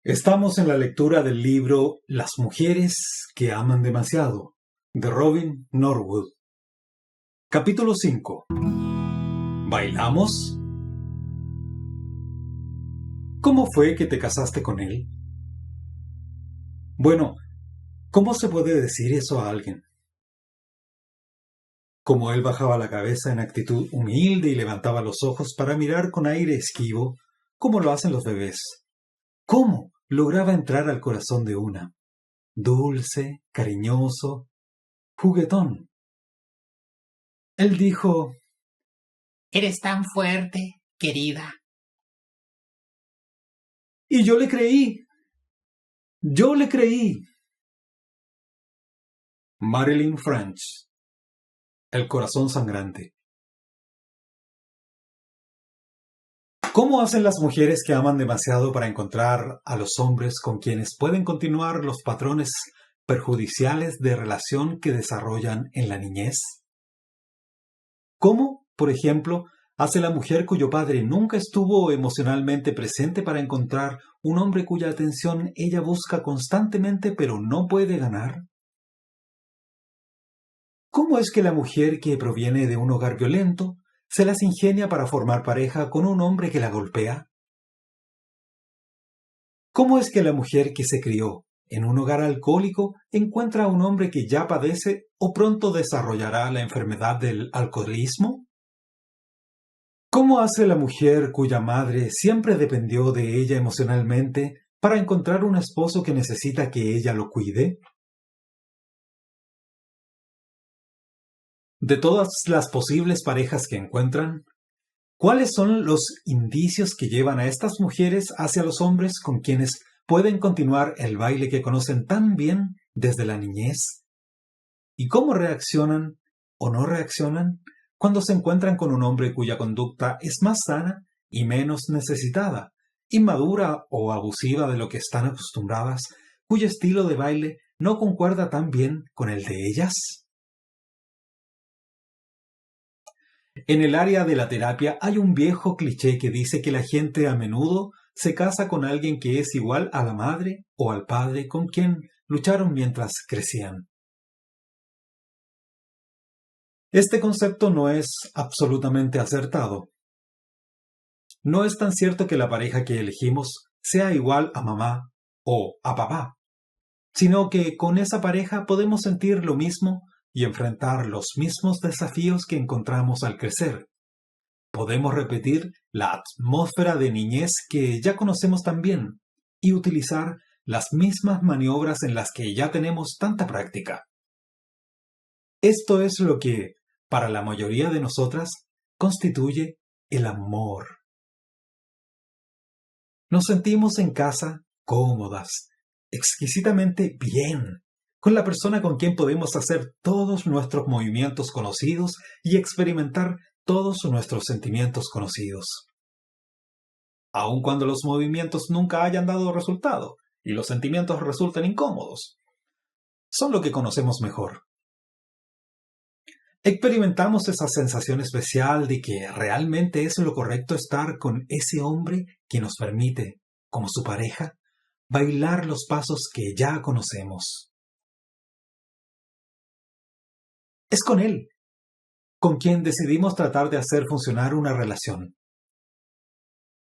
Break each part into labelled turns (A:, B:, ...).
A: Estamos en la lectura del libro Las mujeres que aman demasiado, de Robin Norwood. Capítulo 5. ¿Bailamos? ¿Cómo fue que te casaste con él? Bueno, ¿cómo se puede decir eso a alguien? Como él bajaba la cabeza en actitud humilde y levantaba los ojos para mirar con aire esquivo, como lo hacen los bebés. ¿Cómo lograba entrar al corazón de una? Dulce, cariñoso, juguetón. Él dijo:
B: Eres tan fuerte, querida.
A: Y yo le creí. Yo le creí. Marilyn French. El corazón sangrante. ¿Cómo hacen las mujeres que aman demasiado para encontrar a los hombres con quienes pueden continuar los patrones perjudiciales de relación que desarrollan en la niñez? ¿Cómo, por ejemplo, hace la mujer cuyo padre nunca estuvo emocionalmente presente para encontrar un hombre cuya atención ella busca constantemente pero no puede ganar? ¿Cómo es que la mujer que proviene de un hogar violento se las ingenia para formar pareja con un hombre que la golpea? ¿Cómo es que la mujer que se crió en un hogar alcohólico encuentra a un hombre que ya padece o pronto desarrollará la enfermedad del alcoholismo? ¿Cómo hace la mujer cuya madre siempre dependió de ella emocionalmente para encontrar un esposo que necesita que ella lo cuide? De todas las posibles parejas que encuentran, ¿cuáles son los indicios que llevan a estas mujeres hacia los hombres con quienes pueden continuar el baile que conocen tan bien desde la niñez? ¿Y cómo reaccionan o no reaccionan cuando se encuentran con un hombre cuya conducta es más sana y menos necesitada, inmadura o abusiva de lo que están acostumbradas, cuyo estilo de baile no concuerda tan bien con el de ellas? En el área de la terapia hay un viejo cliché que dice que la gente a menudo se casa con alguien que es igual a la madre o al padre con quien lucharon mientras crecían. Este concepto no es absolutamente acertado. No es tan cierto que la pareja que elegimos sea igual a mamá o a papá, sino que con esa pareja podemos sentir lo mismo y enfrentar los mismos desafíos que encontramos al crecer. Podemos repetir la atmósfera de niñez que ya conocemos tan bien y utilizar las mismas maniobras en las que ya tenemos tanta práctica. Esto es lo que, para la mayoría de nosotras, constituye el amor. Nos sentimos en casa, cómodas, exquisitamente bien, con la persona con quien podemos hacer todos nuestros movimientos conocidos y experimentar todos nuestros sentimientos conocidos. Aun cuando los movimientos nunca hayan dado resultado y los sentimientos resulten incómodos, son lo que conocemos mejor. Experimentamos esa sensación especial de que realmente es lo correcto estar con ese hombre que nos permite, como su pareja, bailar los pasos que ya conocemos. Es con él con quien decidimos tratar de hacer funcionar una relación.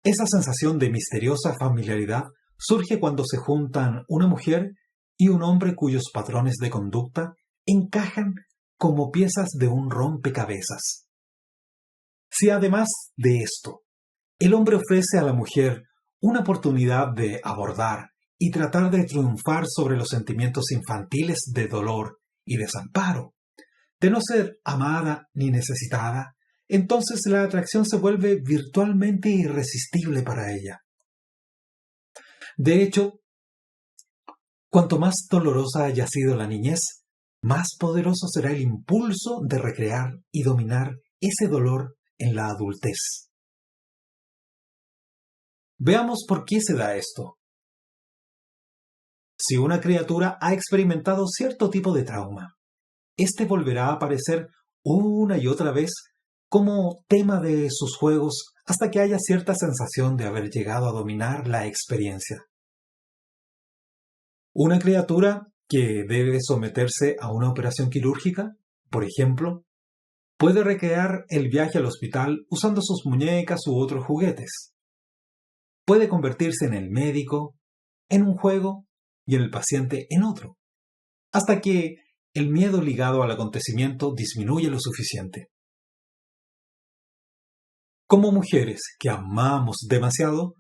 A: Esa sensación de misteriosa familiaridad surge cuando se juntan una mujer y un hombre cuyos patrones de conducta encajan como piezas de un rompecabezas. Si además de esto, el hombre ofrece a la mujer una oportunidad de abordar y tratar de triunfar sobre los sentimientos infantiles de dolor y desamparo, de no ser amada ni necesitada, entonces la atracción se vuelve virtualmente irresistible para ella. De hecho, cuanto más dolorosa haya sido la niñez, más poderoso será el impulso de recrear y dominar ese dolor en la adultez. Veamos por qué se da esto. Si una criatura ha experimentado cierto tipo de trauma, este volverá a aparecer una y otra vez como tema de sus juegos hasta que haya cierta sensación de haber llegado a dominar la experiencia. Una criatura que debe someterse a una operación quirúrgica, por ejemplo, puede recrear el viaje al hospital usando sus muñecas u otros juguetes. Puede convertirse en el médico, en un juego y en el paciente en otro, hasta que el miedo ligado al acontecimiento disminuye lo suficiente. Como mujeres que amamos demasiado,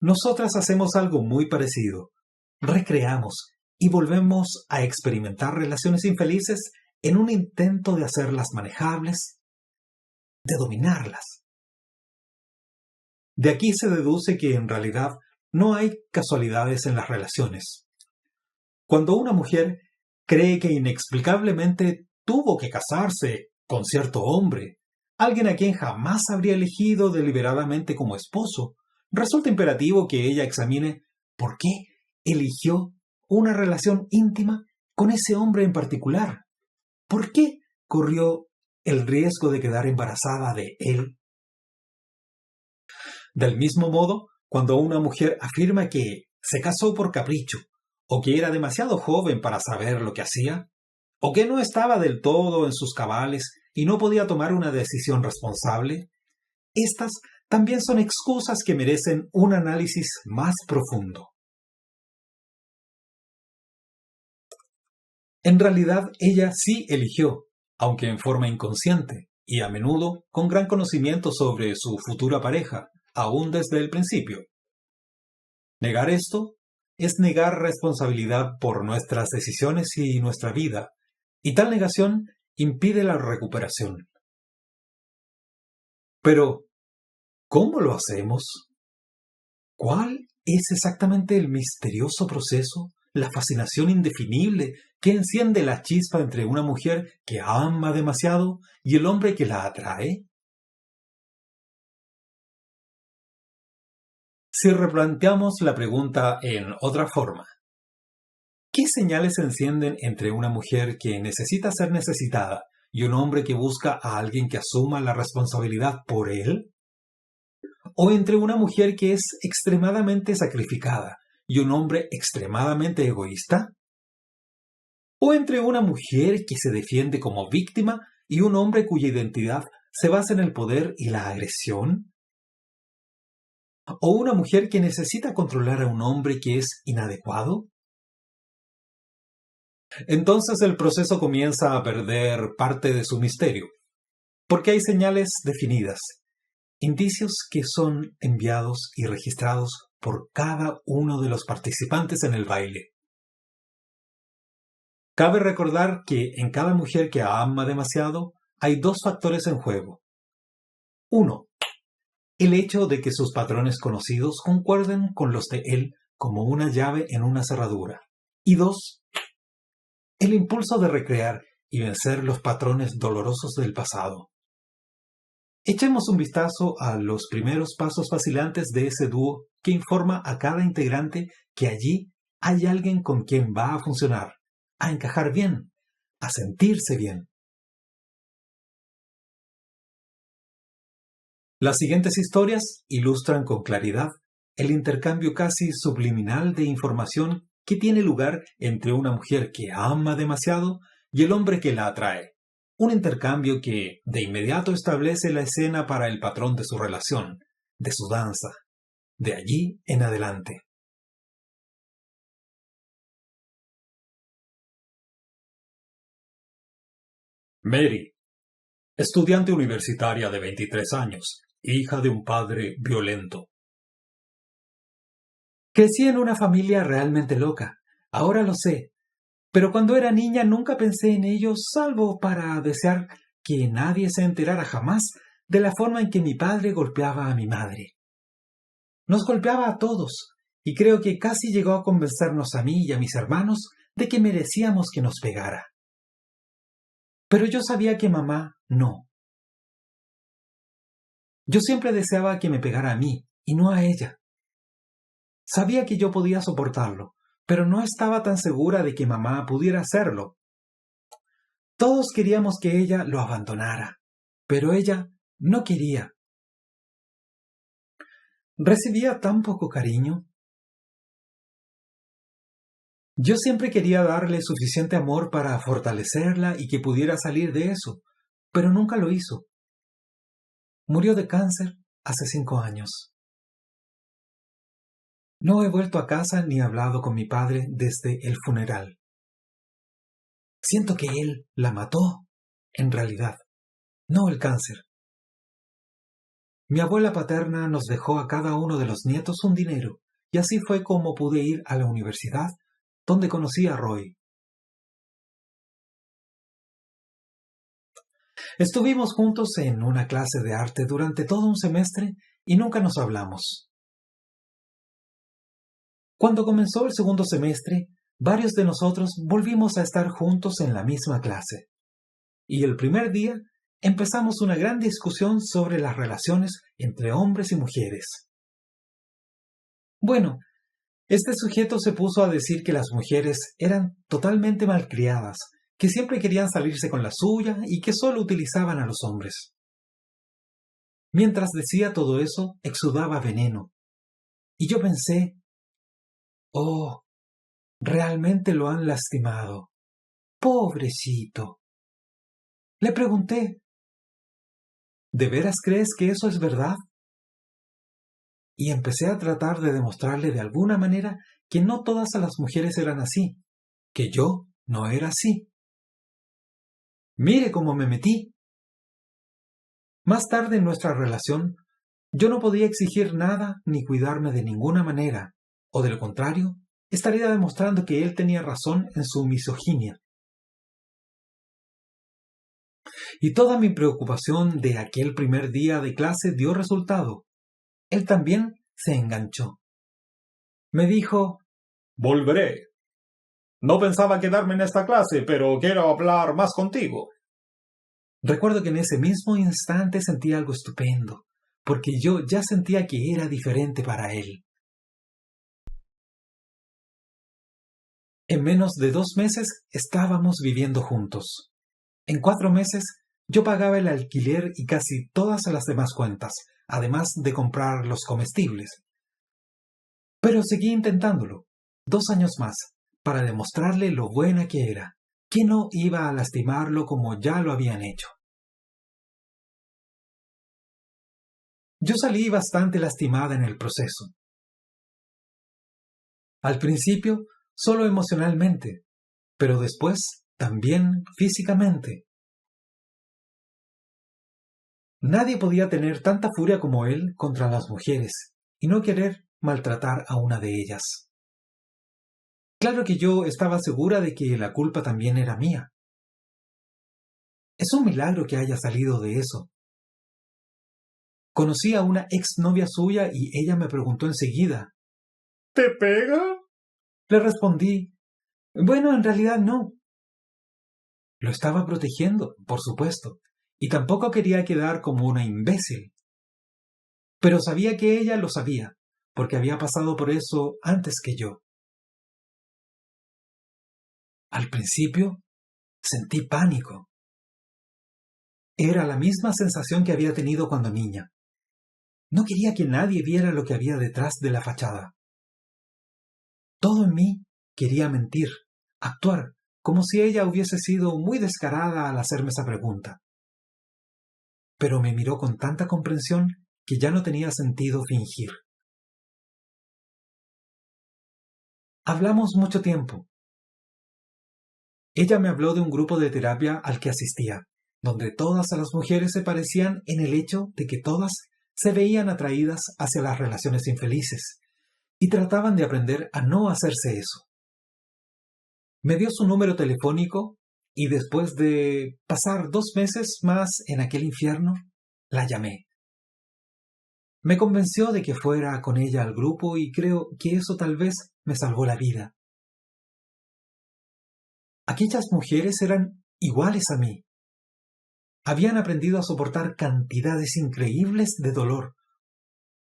A: nosotras hacemos algo muy parecido. Recreamos y volvemos a experimentar relaciones infelices en un intento de hacerlas manejables, de dominarlas. De aquí se deduce que en realidad no hay casualidades en las relaciones. Cuando una mujer cree que inexplicablemente tuvo que casarse con cierto hombre, alguien a quien jamás habría elegido deliberadamente como esposo, resulta imperativo que ella examine por qué eligió una relación íntima con ese hombre en particular. ¿Por qué corrió el riesgo de quedar embarazada de él? Del mismo modo, cuando una mujer afirma que se casó por capricho, o que era demasiado joven para saber lo que hacía, o que no estaba del todo en sus cabales y no podía tomar una decisión responsable, estas también son excusas que merecen un análisis más profundo. En realidad, ella sí eligió, aunque en forma inconsciente, y a menudo con gran conocimiento sobre su futura pareja, aún desde el principio. Negar esto es negar responsabilidad por nuestras decisiones y nuestra vida, y tal negación impide la recuperación. Pero, ¿cómo lo hacemos? ¿Cuál es exactamente el misterioso proceso, la fascinación indefinible que enciende la chispa entre una mujer que ama demasiado y el hombre que la atrae? Si replanteamos la pregunta en otra forma, ¿qué señales se encienden entre una mujer que necesita ser necesitada y un hombre que busca a alguien que asuma la responsabilidad por él? ¿O entre una mujer que es extremadamente sacrificada y un hombre extremadamente egoísta? ¿O entre una mujer que se defiende como víctima y un hombre cuya identidad se basa en el poder y la agresión? ¿O una mujer que necesita controlar a un hombre que es inadecuado? Entonces el proceso comienza a perder parte de su misterio, porque hay señales definidas, indicios que son enviados y registrados por cada uno de los participantes en el baile. Cabe recordar que en cada mujer que ama demasiado hay dos factores en juego. 1. El hecho de que sus patrones conocidos concuerden con los de él como una llave en una cerradura. Y 2. El impulso de recrear y vencer los patrones dolorosos del pasado. Echemos un vistazo a los primeros pasos vacilantes de ese dúo que informa a cada integrante que allí hay alguien con quien va a funcionar, a encajar bien, a sentirse bien. Las siguientes historias ilustran con claridad el intercambio casi subliminal de información que tiene lugar entre una mujer que ama demasiado y el hombre que la atrae. Un intercambio que de inmediato establece la escena para el patrón de su relación, de su danza, de allí en adelante. Mary, estudiante universitaria de 23 años, hija de un padre violento. Crecí en una familia realmente loca, ahora lo sé, pero cuando era niña nunca pensé en ello salvo para desear que nadie se enterara jamás de la forma en que mi padre golpeaba a mi madre. Nos golpeaba a todos, y creo que casi llegó a convencernos a mí y a mis hermanos de que merecíamos que nos pegara. Pero yo sabía que mamá no. Yo siempre deseaba que me pegara a mí, y no a ella. Sabía que yo podía soportarlo, pero no estaba tan segura de que mamá pudiera hacerlo. Todos queríamos que ella lo abandonara, pero ella no quería. Recibía tan poco cariño. Yo siempre quería darle suficiente amor para fortalecerla y que pudiera salir de eso, pero nunca lo hizo. Murió de cáncer hace 5 años. No he vuelto a casa ni hablado con mi padre desde el funeral. Siento que él la mató, en realidad, no el cáncer. Mi abuela paterna nos dejó a cada uno de los nietos un dinero, y así fue como pude ir a la universidad, donde conocí a Roy. Estuvimos juntos en una clase de arte durante todo un semestre y nunca nos hablamos. Cuando comenzó el segundo semestre, varios de nosotros volvimos a estar juntos en la misma clase. Y el primer día empezamos una gran discusión sobre las relaciones entre hombres y mujeres. Bueno, este sujeto se puso a decir que las mujeres eran totalmente malcriadas, que siempre querían salirse con la suya y que solo utilizaban a los hombres. Mientras decía todo eso, exudaba veneno. Y yo pensé, oh, realmente lo han lastimado. Pobrecito. Le pregunté, ¿de veras crees que eso es verdad? Y empecé a tratar de demostrarle de alguna manera que no todas las mujeres eran así, que yo no era así. Mire cómo me metí. Más tarde en nuestra relación, yo no podía exigir nada ni cuidarme de ninguna manera, o de lo contrario, estaría demostrando que él tenía razón en su misoginia. Y toda mi preocupación de aquel primer día de clase dio resultado. Él también se enganchó. Me dijo,
C: volveré. No pensaba quedarme en esta clase, pero quiero hablar más contigo.
A: Recuerdo que en ese mismo instante sentí algo estupendo, porque yo ya sentía que era diferente para él. En menos de 2 meses estábamos viviendo juntos. En 4 meses yo pagaba el alquiler y casi todas las demás cuentas, además de comprar los comestibles. Pero seguí intentándolo, 2 años más, para demostrarle lo buena que era, que no iba a lastimarlo como ya lo habían hecho. Yo salí bastante lastimada en el proceso. Al principio, solo emocionalmente, pero después también físicamente. Nadie podía tener tanta furia como él contra las mujeres y no querer maltratar a una de ellas. Claro que yo estaba segura de que la culpa también era mía. Es un milagro que haya salido de eso. Conocí a una exnovia suya y ella me preguntó enseguida.
C: ¿Te pega?
A: Le respondí, bueno, en realidad no. Lo estaba protegiendo, por supuesto, y tampoco quería quedar como una imbécil. Pero sabía que ella lo sabía, porque había pasado por eso antes que yo. Al principio, sentí pánico. Era la misma sensación que había tenido cuando niña. No quería que nadie viera lo que había detrás de la fachada. Todo en mí quería mentir, actuar, como si ella hubiese sido muy descarada al hacerme esa pregunta. Pero me miró con tanta comprensión que ya no tenía sentido fingir. Hablamos mucho tiempo. Ella me habló de un grupo de terapia al que asistía, donde todas las mujeres se parecían en el hecho de que todas se veían atraídas hacia las relaciones infelices y trataban de aprender a no hacerse eso. Me dio su número telefónico y después de pasar 2 meses más en aquel infierno, la llamé. Me convenció de que fuera con ella al grupo y creo que eso tal vez me salvó la vida. Aquellas mujeres eran iguales a mí. Habían aprendido a soportar cantidades increíbles de dolor,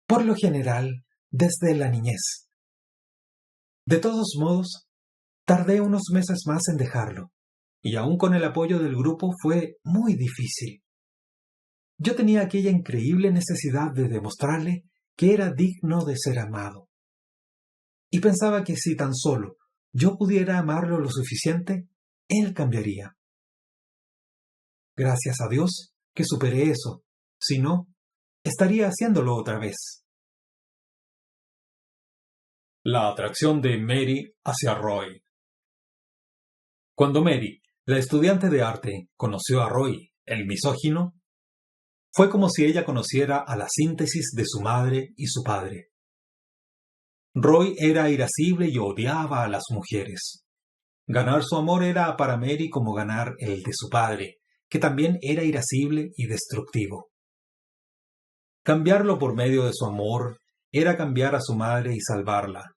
A: por lo general desde la niñez. De todos modos, tardé unos meses más en dejarlo, y aún con el apoyo del grupo fue muy difícil. Yo tenía aquella increíble necesidad de demostrarle que era digno de ser amado. Y pensaba que si tan solo yo pudiera amarlo lo suficiente, él cambiaría. Gracias a Dios que superé eso. Si no, estaría haciéndolo otra vez.
C: La atracción de Mary hacia Roy. Cuando Mary, la estudiante de arte, conoció a Roy, el misógino, fue como si ella conociera a la síntesis de su madre y su padre. Roy era irascible y odiaba a las mujeres. Ganar su amor era para Mary como ganar el de su padre, que también era irascible y destructivo. Cambiarlo por medio de su amor era cambiar a su madre y salvarla.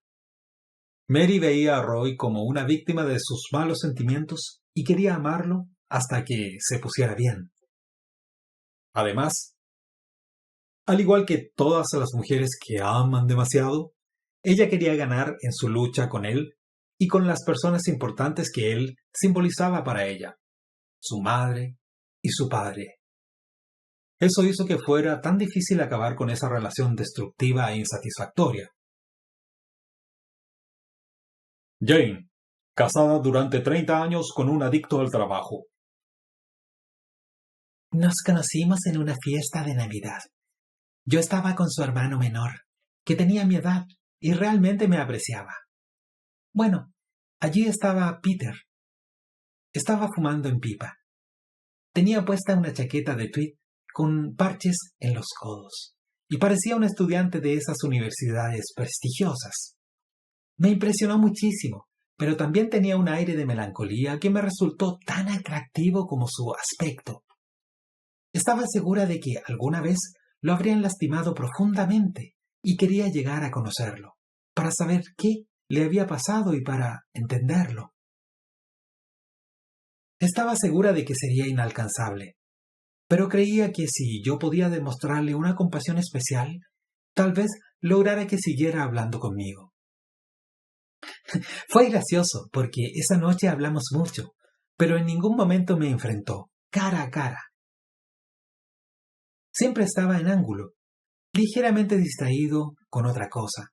C: Mary veía a Roy como una víctima de sus malos sentimientos y quería amarlo hasta que se pusiera bien. Además, al igual que todas las mujeres que aman demasiado, ella quería ganar en su lucha con él y con las personas importantes que él simbolizaba para ella, su madre y su padre. Eso hizo que fuera tan difícil acabar con esa relación destructiva e insatisfactoria. Jane, casada durante 30 años con un adicto al trabajo.
B: Nos conocimos en una fiesta de Navidad. Yo estaba con su hermano menor, que tenía mi edad y realmente me apreciaba. Bueno, allí estaba Peter. Estaba fumando en pipa. Tenía puesta una chaqueta de tweed con parches en los codos y parecía un estudiante de esas universidades prestigiosas. Me impresionó muchísimo, pero también tenía un aire de melancolía que me resultó tan atractivo como su aspecto. Estaba segura de que alguna vez lo habrían lastimado profundamente y quería llegar a conocerlo, para saber qué le había pasado y para entenderlo. Estaba segura de que sería inalcanzable, pero creía que si yo podía demostrarle una compasión especial, tal vez lograra que siguiera hablando conmigo. Fue gracioso porque esa noche hablamos mucho, pero en ningún momento me enfrentó, cara a cara. Siempre estaba en ángulo, ligeramente distraído con otra cosa,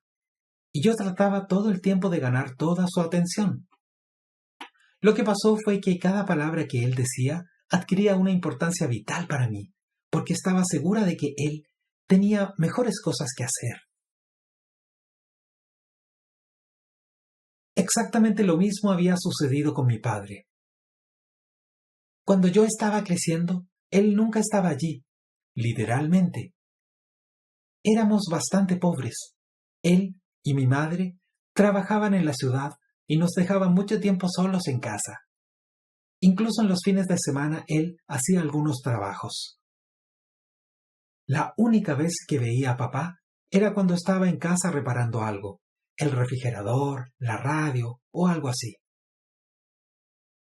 B: y yo trataba todo el tiempo de ganar toda su atención. Lo que pasó fue que cada palabra que él decía adquiría una importancia vital para mí, porque estaba segura de que él tenía mejores cosas que hacer. Exactamente lo mismo había sucedido con mi padre. Cuando yo estaba creciendo, él nunca estaba allí, literalmente. Éramos bastante pobres. Él y mi madre trabajaban en la ciudad y nos dejaban mucho tiempo solos en casa. Incluso en los fines de semana él hacía algunos trabajos. La única vez que veía a papá era cuando estaba en casa reparando algo, el refrigerador, la radio o algo así.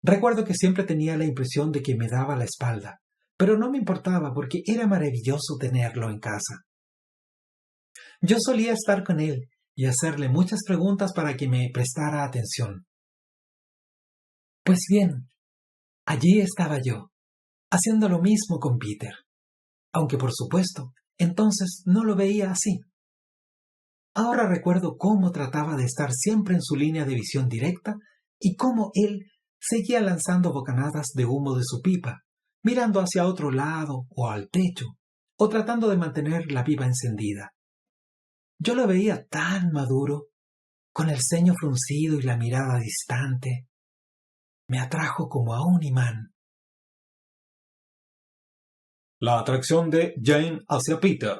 B: Recuerdo que siempre tenía la impresión de que me daba la espalda, pero no me importaba porque era maravilloso tenerlo en casa. Yo solía estar con él y hacerle muchas preguntas para que me prestara atención. Pues bien, allí estaba yo, haciendo lo mismo con Peter, aunque por supuesto, entonces no lo veía así. Ahora recuerdo cómo trataba de estar siempre en su línea de visión directa y cómo él seguía lanzando bocanadas de humo de su pipa, mirando hacia otro lado o al techo, o tratando de mantener la pipa encendida. Yo lo veía tan maduro, con el ceño fruncido y la mirada distante. Me atrajo como a un imán.
C: La atracción de Jane hacia Peter.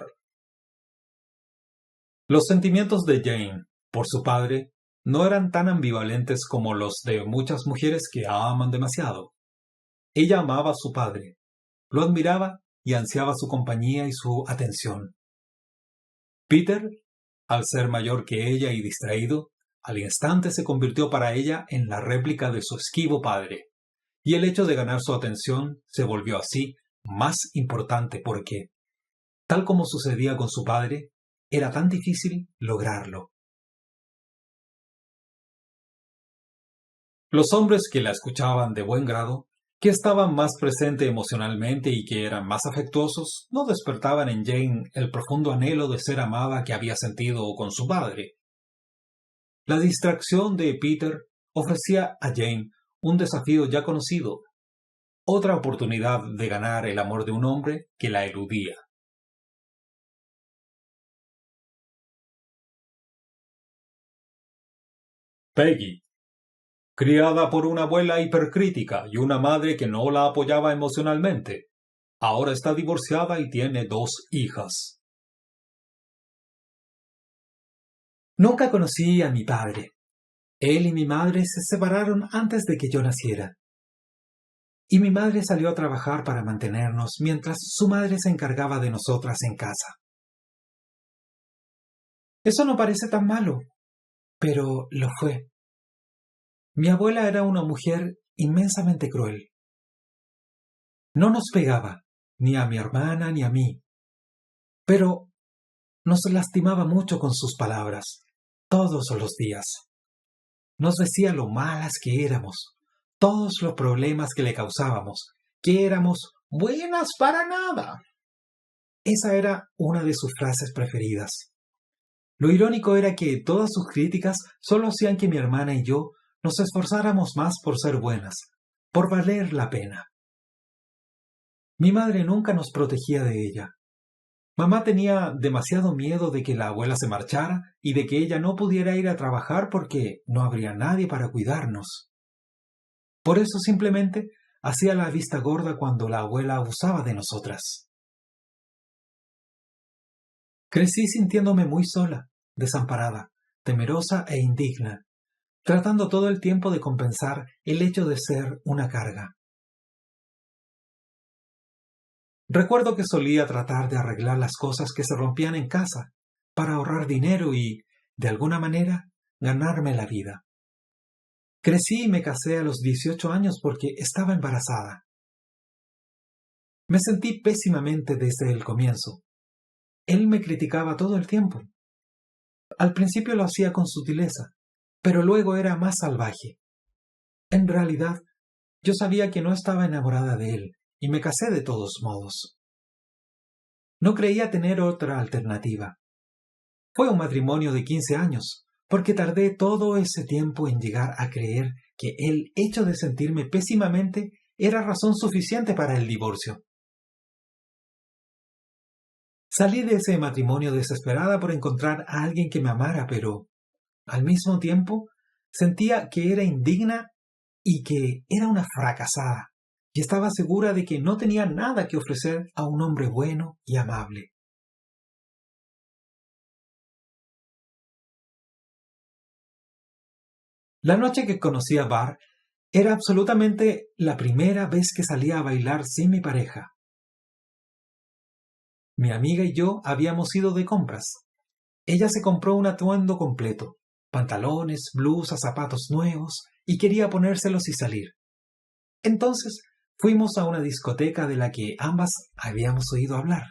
C: Los sentimientos de Jane por su padre no eran tan ambivalentes como los de muchas mujeres que aman demasiado. Ella amaba a su padre, lo admiraba y ansiaba su compañía y su atención. Peter, al ser mayor que ella y distraído, al instante se convirtió para ella en la réplica de su esquivo padre, y el hecho de ganar su atención se volvió así más importante porque, tal como sucedía con su padre, era tan difícil lograrlo. Los hombres que la escuchaban de buen grado, que estaban más presentes emocionalmente y que eran más afectuosos, no despertaban en Jane el profundo anhelo de ser amada que había sentido con su padre. La distracción de Peter
A: ofrecía a Jane un desafío ya conocido, otra oportunidad de ganar el amor de un hombre que la eludía. Peggy, criada por una abuela hipercrítica y una madre que no la apoyaba emocionalmente, ahora está divorciada y tiene 2 hijas.
B: Nunca conocí a mi padre. Él y mi madre se separaron antes de que yo naciera. Y mi madre salió a trabajar para mantenernos mientras su madre se encargaba de nosotras en casa. Eso no parece tan malo, pero lo fue. Mi abuela era una mujer inmensamente cruel. No nos pegaba, ni a mi hermana ni a mí, pero nos lastimaba mucho con sus palabras, todos los días. Nos decía lo malas que éramos, todos los problemas que le causábamos, que éramos buenas para nada. Esa era una de sus frases preferidas. Lo irónico era que todas sus críticas solo hacían que mi hermana y yo nos esforzáramos más por ser buenas, por valer la pena. Mi madre nunca nos protegía de ella. Mamá tenía demasiado miedo de que la abuela se marchara y de que ella no pudiera ir a trabajar porque no habría nadie para cuidarnos. Por eso simplemente hacía la vista gorda cuando la abuela abusaba de nosotras. Crecí sintiéndome muy sola, desamparada, temerosa e indigna, tratando todo el tiempo de compensar el hecho de ser una carga. Recuerdo que solía tratar de arreglar las cosas que se rompían en casa, para ahorrar dinero y, de alguna manera, ganarme la vida. Crecí y me casé a los 18 años porque estaba embarazada. Me sentí pésimamente desde el comienzo. Él me criticaba todo el tiempo. Al principio lo hacía con sutileza, pero luego era más salvaje. En realidad, yo sabía que no estaba enamorada de él, y me casé de todos modos. No creía tener otra alternativa. Fue un matrimonio de 15 años, porque tardé todo ese tiempo en llegar a creer que el hecho de sentirme pésimamente era razón suficiente para el divorcio. Salí de ese matrimonio desesperada por encontrar a alguien que me amara, pero, al mismo tiempo, sentía que era indigna y que era una fracasada, y estaba segura de que no tenía nada que ofrecer a un hombre bueno y amable. La noche que conocí a Bar era absolutamente la primera vez que salía a bailar sin mi pareja. Mi amiga y yo habíamos ido de compras. Ella se compró un atuendo completo, pantalones, blusas, zapatos nuevos, y quería ponérselos y salir. Entonces fuimos a una discoteca de la que ambas habíamos oído hablar.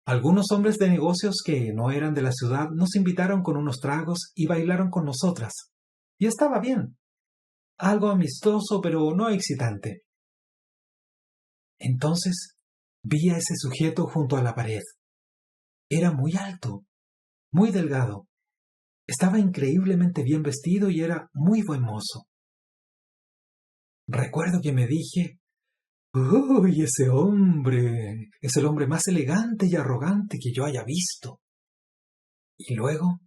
B: Algunos hombres de negocios que no eran de la ciudad nos invitaron con unos tragos y bailaron con nosotras. Y estaba bien. Algo amistoso, pero no excitante. Entonces vi a ese sujeto junto a la pared. Era muy alto, muy delgado. Estaba increíblemente bien vestido y era muy buen mozo. Recuerdo que me dije: ¡uy, ese hombre! Es el hombre más elegante y arrogante que yo haya visto. Y luego,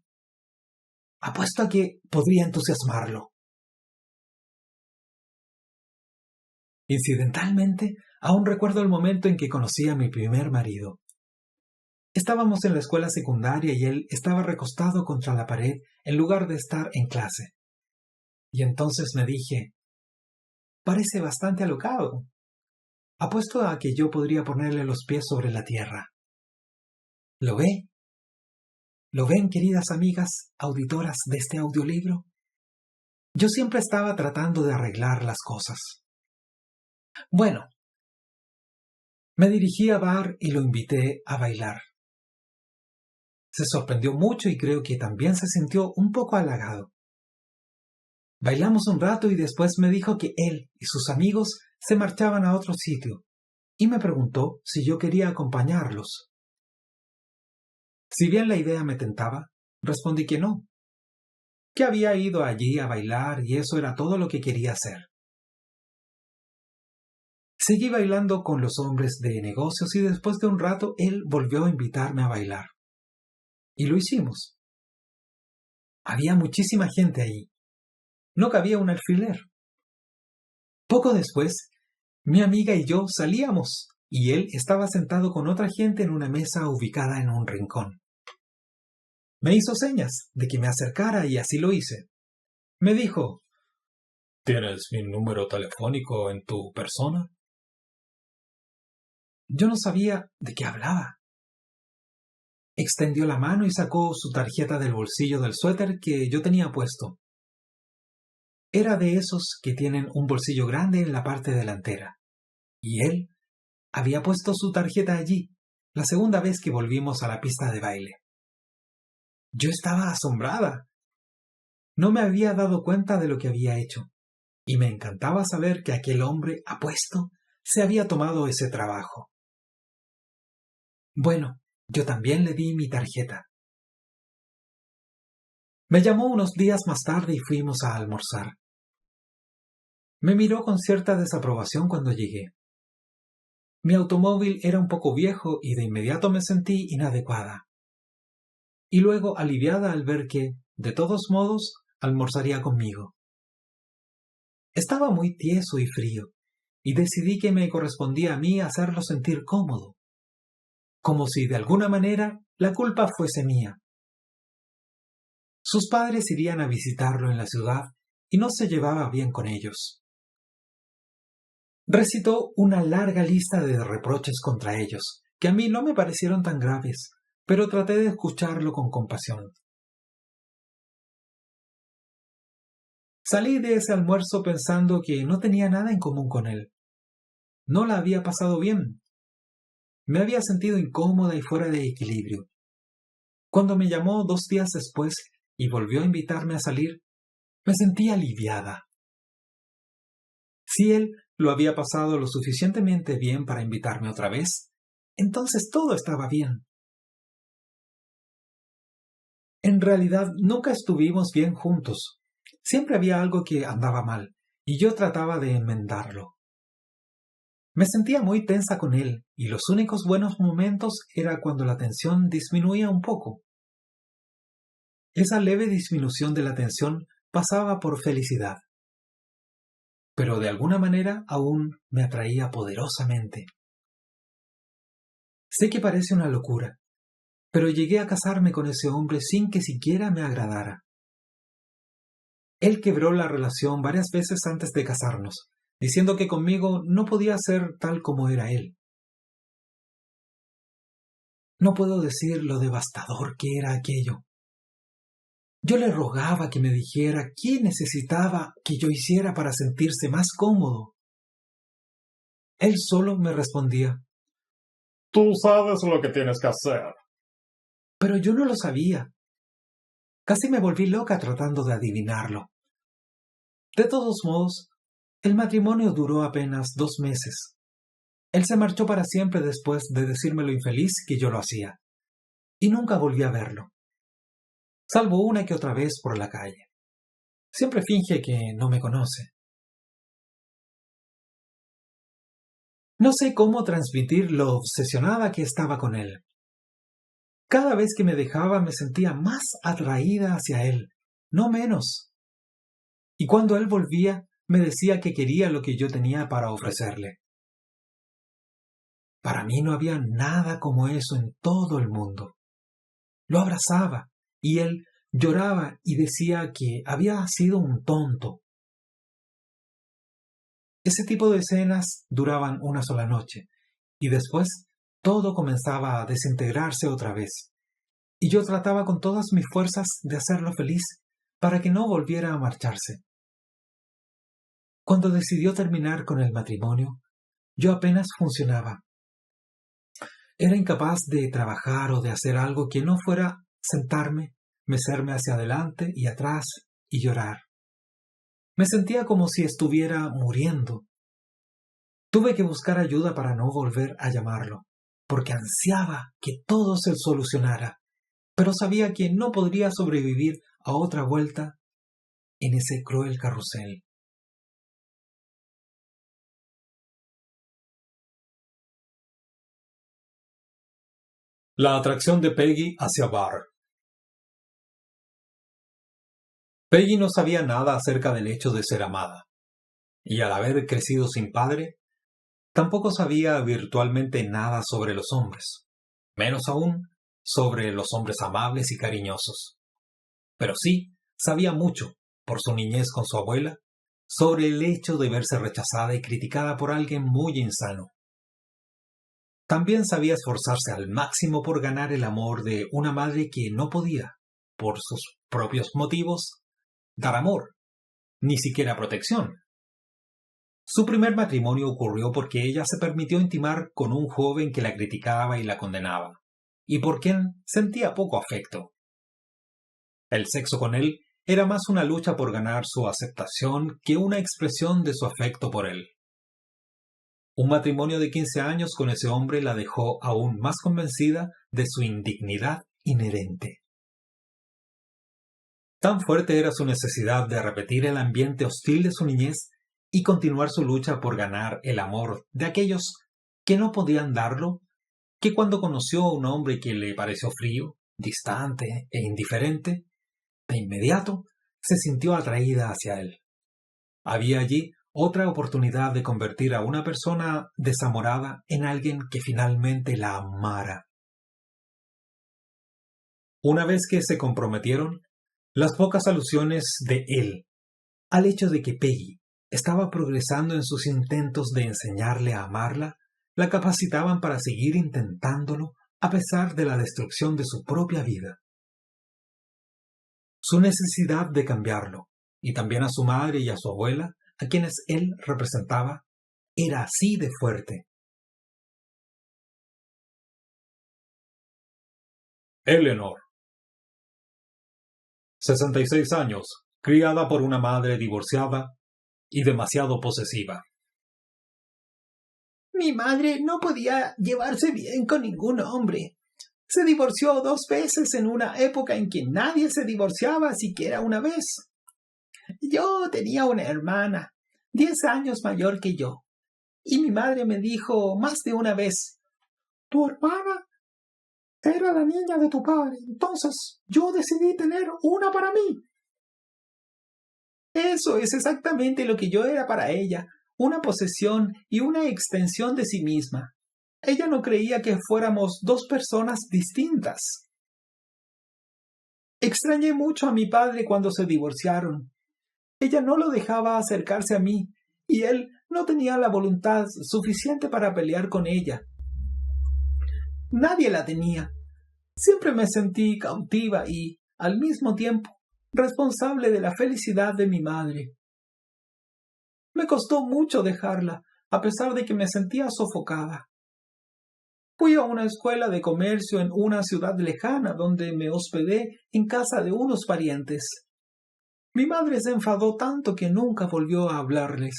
B: apuesto a que podría entusiasmarlo. Incidentalmente, aún recuerdo el momento en que conocí a mi primer marido. Estábamos en la escuela secundaria y él estaba recostado contra la pared en lugar de estar en clase. Y entonces me dije: parece bastante alocado. Apuesto a que yo podría ponerle los pies sobre la tierra. ¿Lo ve? ¿Lo ven, queridas amigas auditoras de este audiolibro? Yo siempre estaba tratando de arreglar las cosas. Bueno, me dirigí a Bar y lo invité a bailar. Se sorprendió mucho y creo que también se sintió un poco halagado. Bailamos un rato y después me dijo que él y sus amigos se marchaban a otro sitio y me preguntó si yo quería acompañarlos. Si bien la idea me tentaba, respondí que no. que había ido allí a bailar y eso era todo lo que quería hacer. Seguí bailando con los hombres de negocios y después de un rato él volvió a invitarme a bailar. Y lo hicimos. Había muchísima gente allí. No cabía un alfiler. Poco después, mi amiga y yo salíamos y él estaba sentado con otra gente en una mesa ubicada en un rincón. Me hizo señas de que me acercara y así lo hice. Me dijo:
A: ¿Tienes mi número telefónico en tu persona?
B: Yo no sabía de qué hablaba. Extendió la mano y sacó su tarjeta del bolsillo del suéter que yo tenía puesto. Era de esos que tienen un bolsillo grande en la parte delantera. Y él había puesto su tarjeta allí, la segunda vez que volvimos a la pista de baile. Yo estaba asombrada. No me había dado cuenta de lo que había hecho, y me encantaba saber que aquel hombre apuesto se había tomado ese trabajo. Bueno, yo también le di mi tarjeta. Me llamó unos días más tarde y fuimos a almorzar. Me miró con cierta desaprobación cuando llegué. Mi automóvil era un poco viejo y de inmediato me sentí inadecuada. Y luego aliviada al ver que, de todos modos, almorzaría conmigo. Estaba muy tieso y frío, y decidí que me correspondía a mí hacerlo sentir cómodo, como si de alguna manera la culpa fuese mía. Sus padres irían a visitarlo en la ciudad y no se llevaba bien con ellos. Recitó una larga lista de reproches contra ellos, que a mí no me parecieron tan graves, pero traté de escucharlo con compasión. Salí de ese almuerzo pensando que no tenía nada en común con él. No la había pasado bien. Me había sentido incómoda y fuera de equilibrio. Cuando me llamó 2 días después y volvió a invitarme a salir, me sentí aliviada. Si él lo había pasado lo suficientemente bien para invitarme otra vez, entonces todo estaba bien. En realidad nunca estuvimos bien juntos. Siempre había algo que andaba mal, y yo trataba de enmendarlo. Me sentía muy tensa con él, y los únicos buenos momentos era cuando la tensión disminuía un poco. Esa leve disminución de la tensión pasaba por felicidad. Pero de alguna manera aún me atraía poderosamente. Sé que parece una locura, pero llegué a casarme con ese hombre sin que siquiera me agradara. Él quebró la relación varias veces antes de casarnos, diciendo que conmigo no podía ser tal como era él. No puedo decir lo devastador que era aquello. Yo le rogaba que me dijera qué necesitaba que yo hiciera para sentirse más cómodo. Él solo me respondía:
A: Tú sabes lo que tienes que hacer.
B: Pero yo no lo sabía. Casi me volví loca tratando de adivinarlo. De todos modos, el matrimonio duró apenas 2 meses. Él se marchó para siempre después de decirme lo infeliz que yo lo hacía, y nunca volví a verlo, salvo una que otra vez por la calle. Siempre finge que no me conoce. No sé cómo transmitir lo obsesionada que estaba con él. Cada vez que me dejaba me sentía más atraída hacia él, no menos. Y cuando él volvía, me decía que quería lo que yo tenía para ofrecerle. Para mí no había nada como eso en todo el mundo. Lo abrazaba y él lloraba y decía que había sido un tonto. Ese tipo de escenas duraban una sola noche y después todo comenzaba a desintegrarse otra vez. Y yo trataba con todas mis fuerzas de hacerlo feliz para que no volviera a marcharse. Cuando decidió terminar con el matrimonio, yo apenas funcionaba. Era incapaz de trabajar o de hacer algo que no fuera sentarme, mecerme hacia adelante y atrás y llorar. Me sentía como si estuviera muriendo. Tuve que buscar ayuda para no volver a llamarlo, porque ansiaba que todo se solucionara, pero sabía que no podría sobrevivir a otra vuelta en ese cruel carrusel.
A: La atracción de Peggy hacia Barr. Peggy no sabía nada acerca del hecho de ser amada, y al haber crecido sin padre, tampoco sabía virtualmente nada sobre los hombres, menos aún sobre los hombres amables y cariñosos. Pero sí sabía mucho, por su niñez con su abuela, sobre el hecho de verse rechazada y criticada por alguien muy insano. También sabía esforzarse al máximo por ganar el amor de una madre que no podía, por sus propios motivos, dar amor, ni siquiera protección. Su primer matrimonio ocurrió porque ella se permitió intimar con un joven que la criticaba y la condenaba, y por quien sentía poco afecto. El sexo con él era más una lucha por ganar su aceptación que una expresión de su afecto por él. Un matrimonio de 15 años con ese hombre la dejó aún más convencida de su indignidad inherente. Tan fuerte era su necesidad de repetir el ambiente hostil de su niñez y continuar su lucha por ganar el amor de aquellos que no podían darlo, que cuando conoció a un hombre que le pareció frío, distante e indiferente, de inmediato se sintió atraída hacia él. Había allí otra oportunidad de convertir a una persona desamorada en alguien que finalmente la amara. Una vez que se comprometieron, las pocas alusiones de él al hecho de que Peggy estaba progresando en sus intentos de enseñarle a amarla, la capacitaban para seguir intentándolo a pesar de la destrucción de su propia vida. Su necesidad de cambiarlo, y también a su madre y a su abuela, a quienes él representaba, era así de fuerte. Eleanor, 66 años, criada por una madre divorciada y demasiado posesiva.
B: Mi madre no podía llevarse bien con ningún hombre. Se divorció 2 veces en una época en que nadie se divorciaba siquiera una vez. Yo tenía una hermana, 10 años mayor que yo, y mi madre me dijo más de una vez: «Tu hermana era la niña de tu padre, entonces yo decidí tener una para mí». Eso es exactamente lo que yo era para ella, una posesión y una extensión de sí misma. Ella no creía que fuéramos 2 personas distintas. Extrañé mucho a mi padre cuando se divorciaron. Ella no lo dejaba acercarse a mí, y él no tenía la voluntad suficiente para pelear con ella. Nadie la tenía. Siempre me sentí cautiva y, al mismo tiempo, responsable de la felicidad de mi madre. Me costó mucho dejarla, a pesar de que me sentía sofocada. Fui a una escuela de comercio en una ciudad lejana, donde me hospedé en casa de unos parientes. Mi madre se enfadó tanto que nunca volvió a hablarles.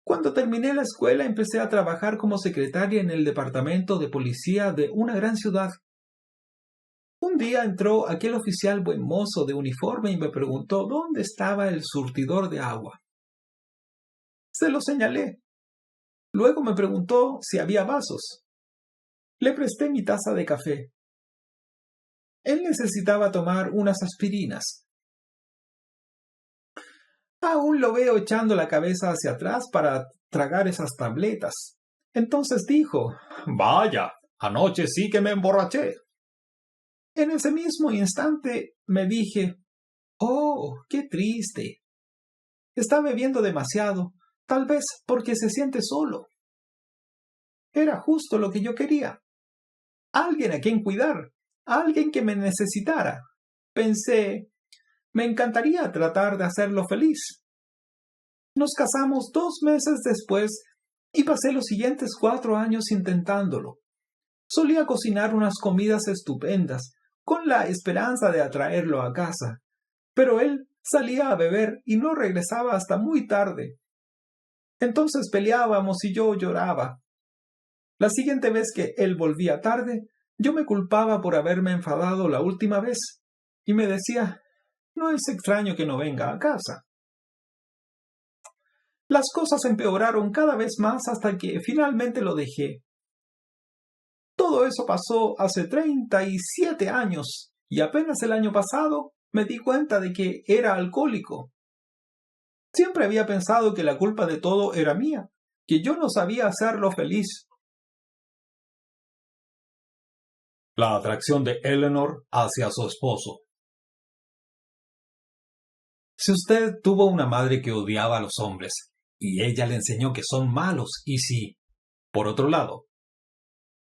B: Cuando terminé la escuela, empecé a trabajar como secretaria en el departamento de policía de una gran ciudad. Un día entró aquel oficial buen mozo de uniforme y me preguntó dónde estaba el surtidor de agua. Se lo señalé. Luego me preguntó si había vasos. Le presté mi taza de café. Él necesitaba tomar unas aspirinas. Aún lo veo echando la cabeza hacia atrás para tragar esas tabletas. Entonces dijo:
A: «Vaya, anoche sí que me emborraché».
B: En ese mismo instante me dije: «Oh, qué triste. Está bebiendo demasiado, tal vez porque se siente solo». Era justo lo que yo quería. Alguien a quien cuidar, alguien que me necesitara. Pensé, me encantaría tratar de hacerlo feliz. Nos casamos 2 meses después y pasé los siguientes 4 años intentándolo. Solía cocinar unas comidas estupendas, con la esperanza de atraerlo a casa, pero él salía a beber y no regresaba hasta muy tarde. Entonces peleábamos y yo lloraba. La siguiente vez que él volvía tarde, yo me culpaba por haberme enfadado la última vez, y me decía:
C: no es extraño que no venga a casa. Las cosas empeoraron cada vez más hasta que finalmente lo dejé. Todo eso pasó hace 37 años y apenas el año pasado me di cuenta de que era alcohólico. Siempre había pensado que la culpa de todo era mía, que yo no sabía hacerlo feliz. La atracción de Eleanor hacia su esposo. Si usted tuvo una madre que odiaba a los hombres, y ella le enseñó que son malos, y si, por otro lado,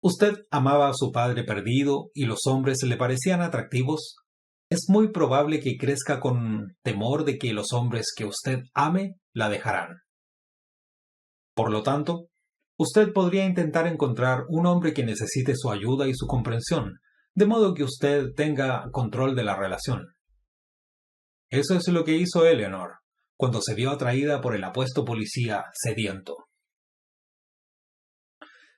C: usted amaba a su padre perdido y los hombres le parecían atractivos, es muy probable que crezca con temor de que los hombres que usted ame la dejarán. Por lo tanto, usted podría intentar encontrar un hombre que necesite su ayuda y su comprensión, de modo que usted tenga control de la relación. Eso es lo que hizo Eleanor cuando se vio atraída por el apuesto policía sediento.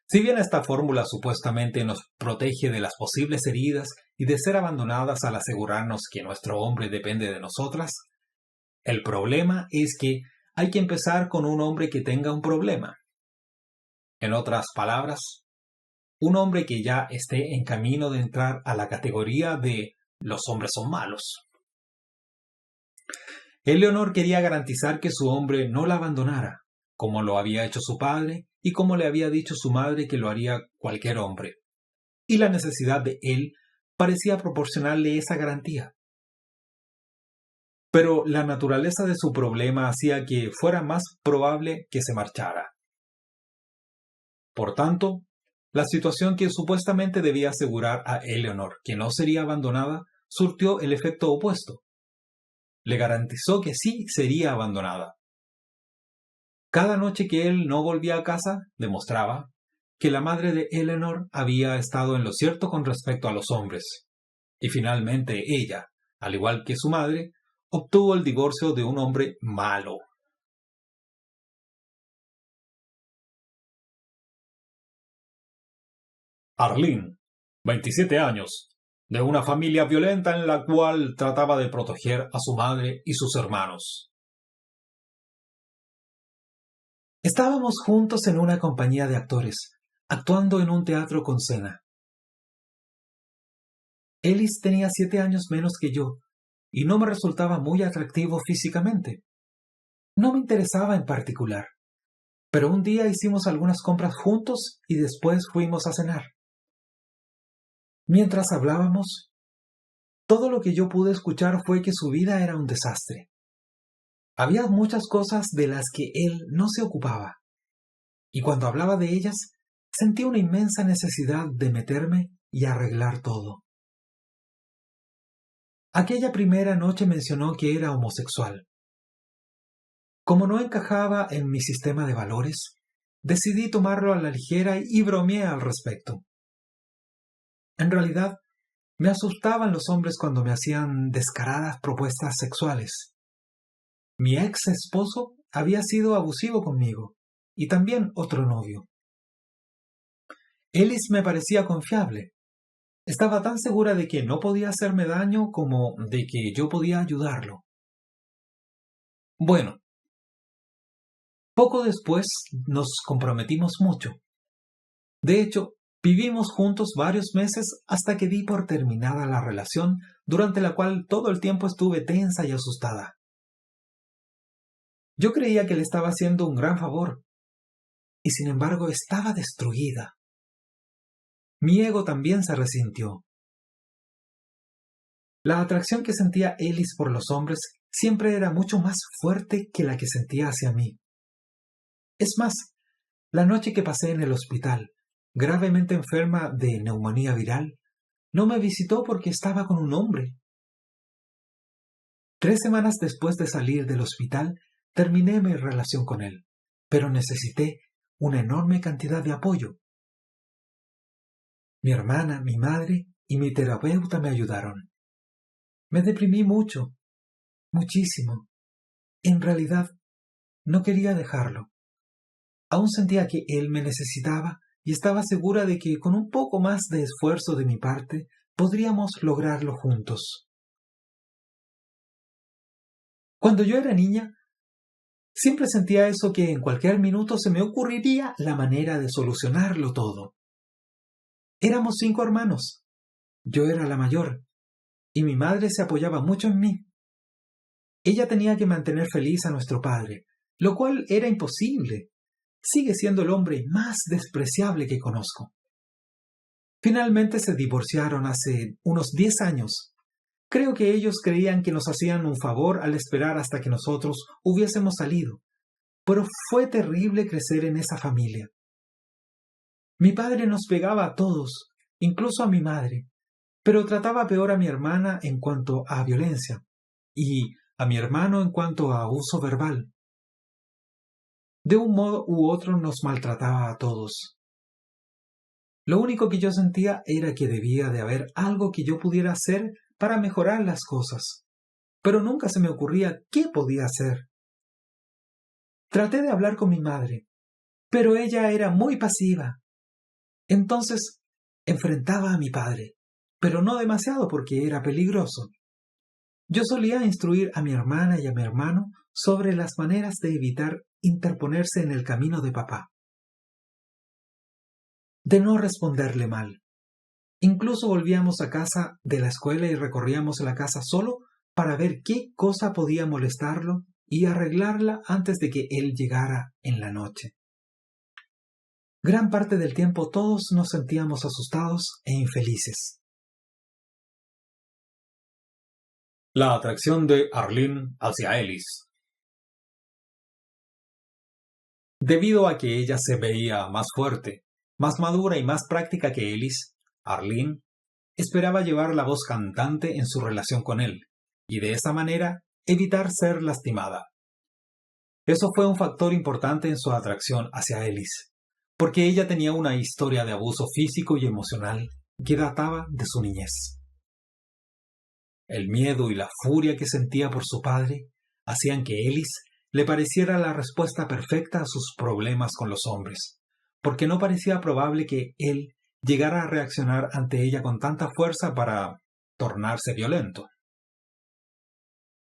C: Si bien esta fórmula supuestamente nos protege de las posibles heridas y de ser abandonadas al asegurarnos que nuestro hombre depende de nosotras, el problema es que hay que empezar con un hombre que tenga un problema. En otras palabras, un hombre que ya esté en camino de entrar a la categoría de los hombres son malos. Eleanor quería garantizar que su hombre no la abandonara, como lo había hecho su padre y como le había dicho su madre que lo haría cualquier hombre. Y la necesidad de él parecía proporcionarle esa garantía. Pero la naturaleza de su problema hacía que fuera más probable que se marchara. Por tanto, la situación que supuestamente debía asegurar a Eleanor que no sería abandonada surtió el efecto opuesto. Le garantizó que sí sería abandonada. Cada noche que él no volvía a casa, demostraba que la madre de Eleanor había estado en lo cierto con respecto a los hombres. Y finalmente ella, al igual que su madre, obtuvo el divorcio de un hombre malo. Arlene, 27 años, de una familia violenta en la cual trataba de proteger a su madre y sus hermanos.
B: Estábamos juntos en una compañía de actores, actuando en un teatro con cena. Ellis tenía 7 años menos que yo, y no me resultaba muy atractivo físicamente. No me interesaba en particular, pero un día hicimos algunas compras juntos y después fuimos a cenar. Mientras hablábamos, todo lo que yo pude escuchar fue que su vida era un desastre. Había muchas cosas de las que él no se ocupaba, y cuando hablaba de ellas, sentí una inmensa necesidad de meterme y arreglar todo. Aquella primera noche mencionó que era homosexual. Como no encajaba en mi sistema de valores, decidí tomarlo a la ligera y bromeé al respecto. En realidad, me asustaban los hombres cuando me hacían descaradas propuestas sexuales. Mi ex esposo había sido abusivo conmigo, y también otro novio. Ellis me parecía confiable. Estaba tan segura de que no podía hacerme daño como de que yo podía ayudarlo. Bueno, poco después nos comprometimos mucho. De hecho, vivimos juntos varios meses hasta que di por terminada la relación, durante la cual todo el tiempo estuve tensa y asustada. Yo creía que le estaba haciendo un gran favor, y sin embargo estaba destruida. Mi ego también se resintió. La atracción que sentía Ellis por los hombres siempre era mucho más fuerte que la que sentía hacia mí. Es más, la noche que pasé en el hospital, gravemente enferma de neumonía viral, no me visitó porque estaba con un hombre. 3 semanas después de salir del hospital, terminé mi relación con él, pero necesité una enorme cantidad de apoyo. Mi hermana, mi madre y mi terapeuta me ayudaron. Me deprimí mucho, muchísimo. En realidad, no quería dejarlo. Aún sentía que él me necesitaba y estaba segura de que con un poco más de esfuerzo de mi parte podríamos lograrlo juntos. Cuando yo era niña, siempre sentía eso que en cualquier minuto se me ocurriría la manera de solucionarlo todo. Éramos 5 hermanos. Yo era la mayor, y mi madre se apoyaba mucho en mí. Ella tenía que mantener feliz a nuestro padre, lo cual era imposible. Sigue siendo el hombre más despreciable que conozco. Finalmente se divorciaron hace unos 10 años. Creo que ellos creían que nos hacían un favor al esperar hasta que nosotros hubiésemos salido, pero fue terrible crecer en esa familia. Mi padre nos pegaba a todos, incluso a mi madre, pero trataba peor a mi hermana en cuanto a violencia y a mi hermano en cuanto a abuso verbal. De un modo u otro nos maltrataba a todos. Lo único que yo sentía era que debía de haber algo que yo pudiera hacer para mejorar las cosas, pero nunca se me ocurría qué podía hacer. Traté de hablar con mi madre, pero ella era muy pasiva. Entonces enfrentaba a mi padre, pero no demasiado porque era peligroso. Yo solía instruir a mi hermana y a mi hermano sobre las maneras de evitar interponerse en el camino de papá, de no responderle mal. Incluso volvíamos a casa de la escuela y recorríamos la casa solo para ver qué cosa podía molestarlo y arreglarla antes de que él llegara en la noche. Gran parte del tiempo todos nos sentíamos asustados e infelices.
A: La atracción de Arlene hacia Ellis. Debido a que ella se veía más fuerte, más madura y más práctica que Ellis, Arlene esperaba llevar la voz cantante en su relación con él, y de esa manera evitar ser lastimada. Eso fue un factor importante en su atracción hacia Ellis, porque ella tenía una historia de abuso físico y emocional que databa de su niñez. El miedo y la furia que sentía por su padre hacían que Ellis le pareciera la respuesta perfecta a sus problemas con los hombres, porque no parecía probable que él llegara a reaccionar ante ella con tanta fuerza para tornarse violento.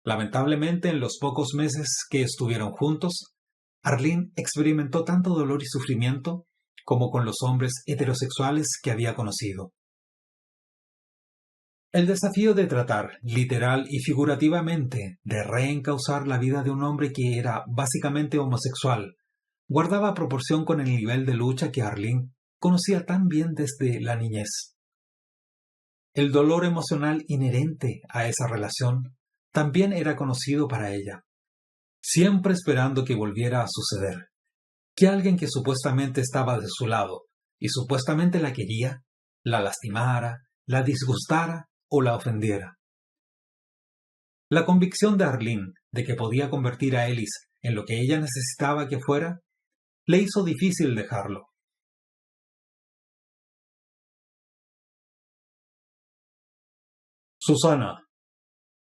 A: Lamentablemente, en los pocos meses que estuvieron juntos, Arlene experimentó tanto dolor y sufrimiento como con los hombres heterosexuales que había conocido. El desafío de tratar, literal y figurativamente, de reencauzar la vida de un hombre que era básicamente homosexual, guardaba proporción con el nivel de lucha que Arlene conocía tan bien desde la niñez. El dolor emocional inherente a esa relación también era conocido para ella, siempre esperando que volviera a suceder, que alguien que supuestamente estaba de su lado y supuestamente la quería, la lastimara, la disgustara o la ofendiera. La convicción de Arlene de que podía convertir a Ellis en lo que ella necesitaba que fuera, le hizo difícil dejarlo. Susana,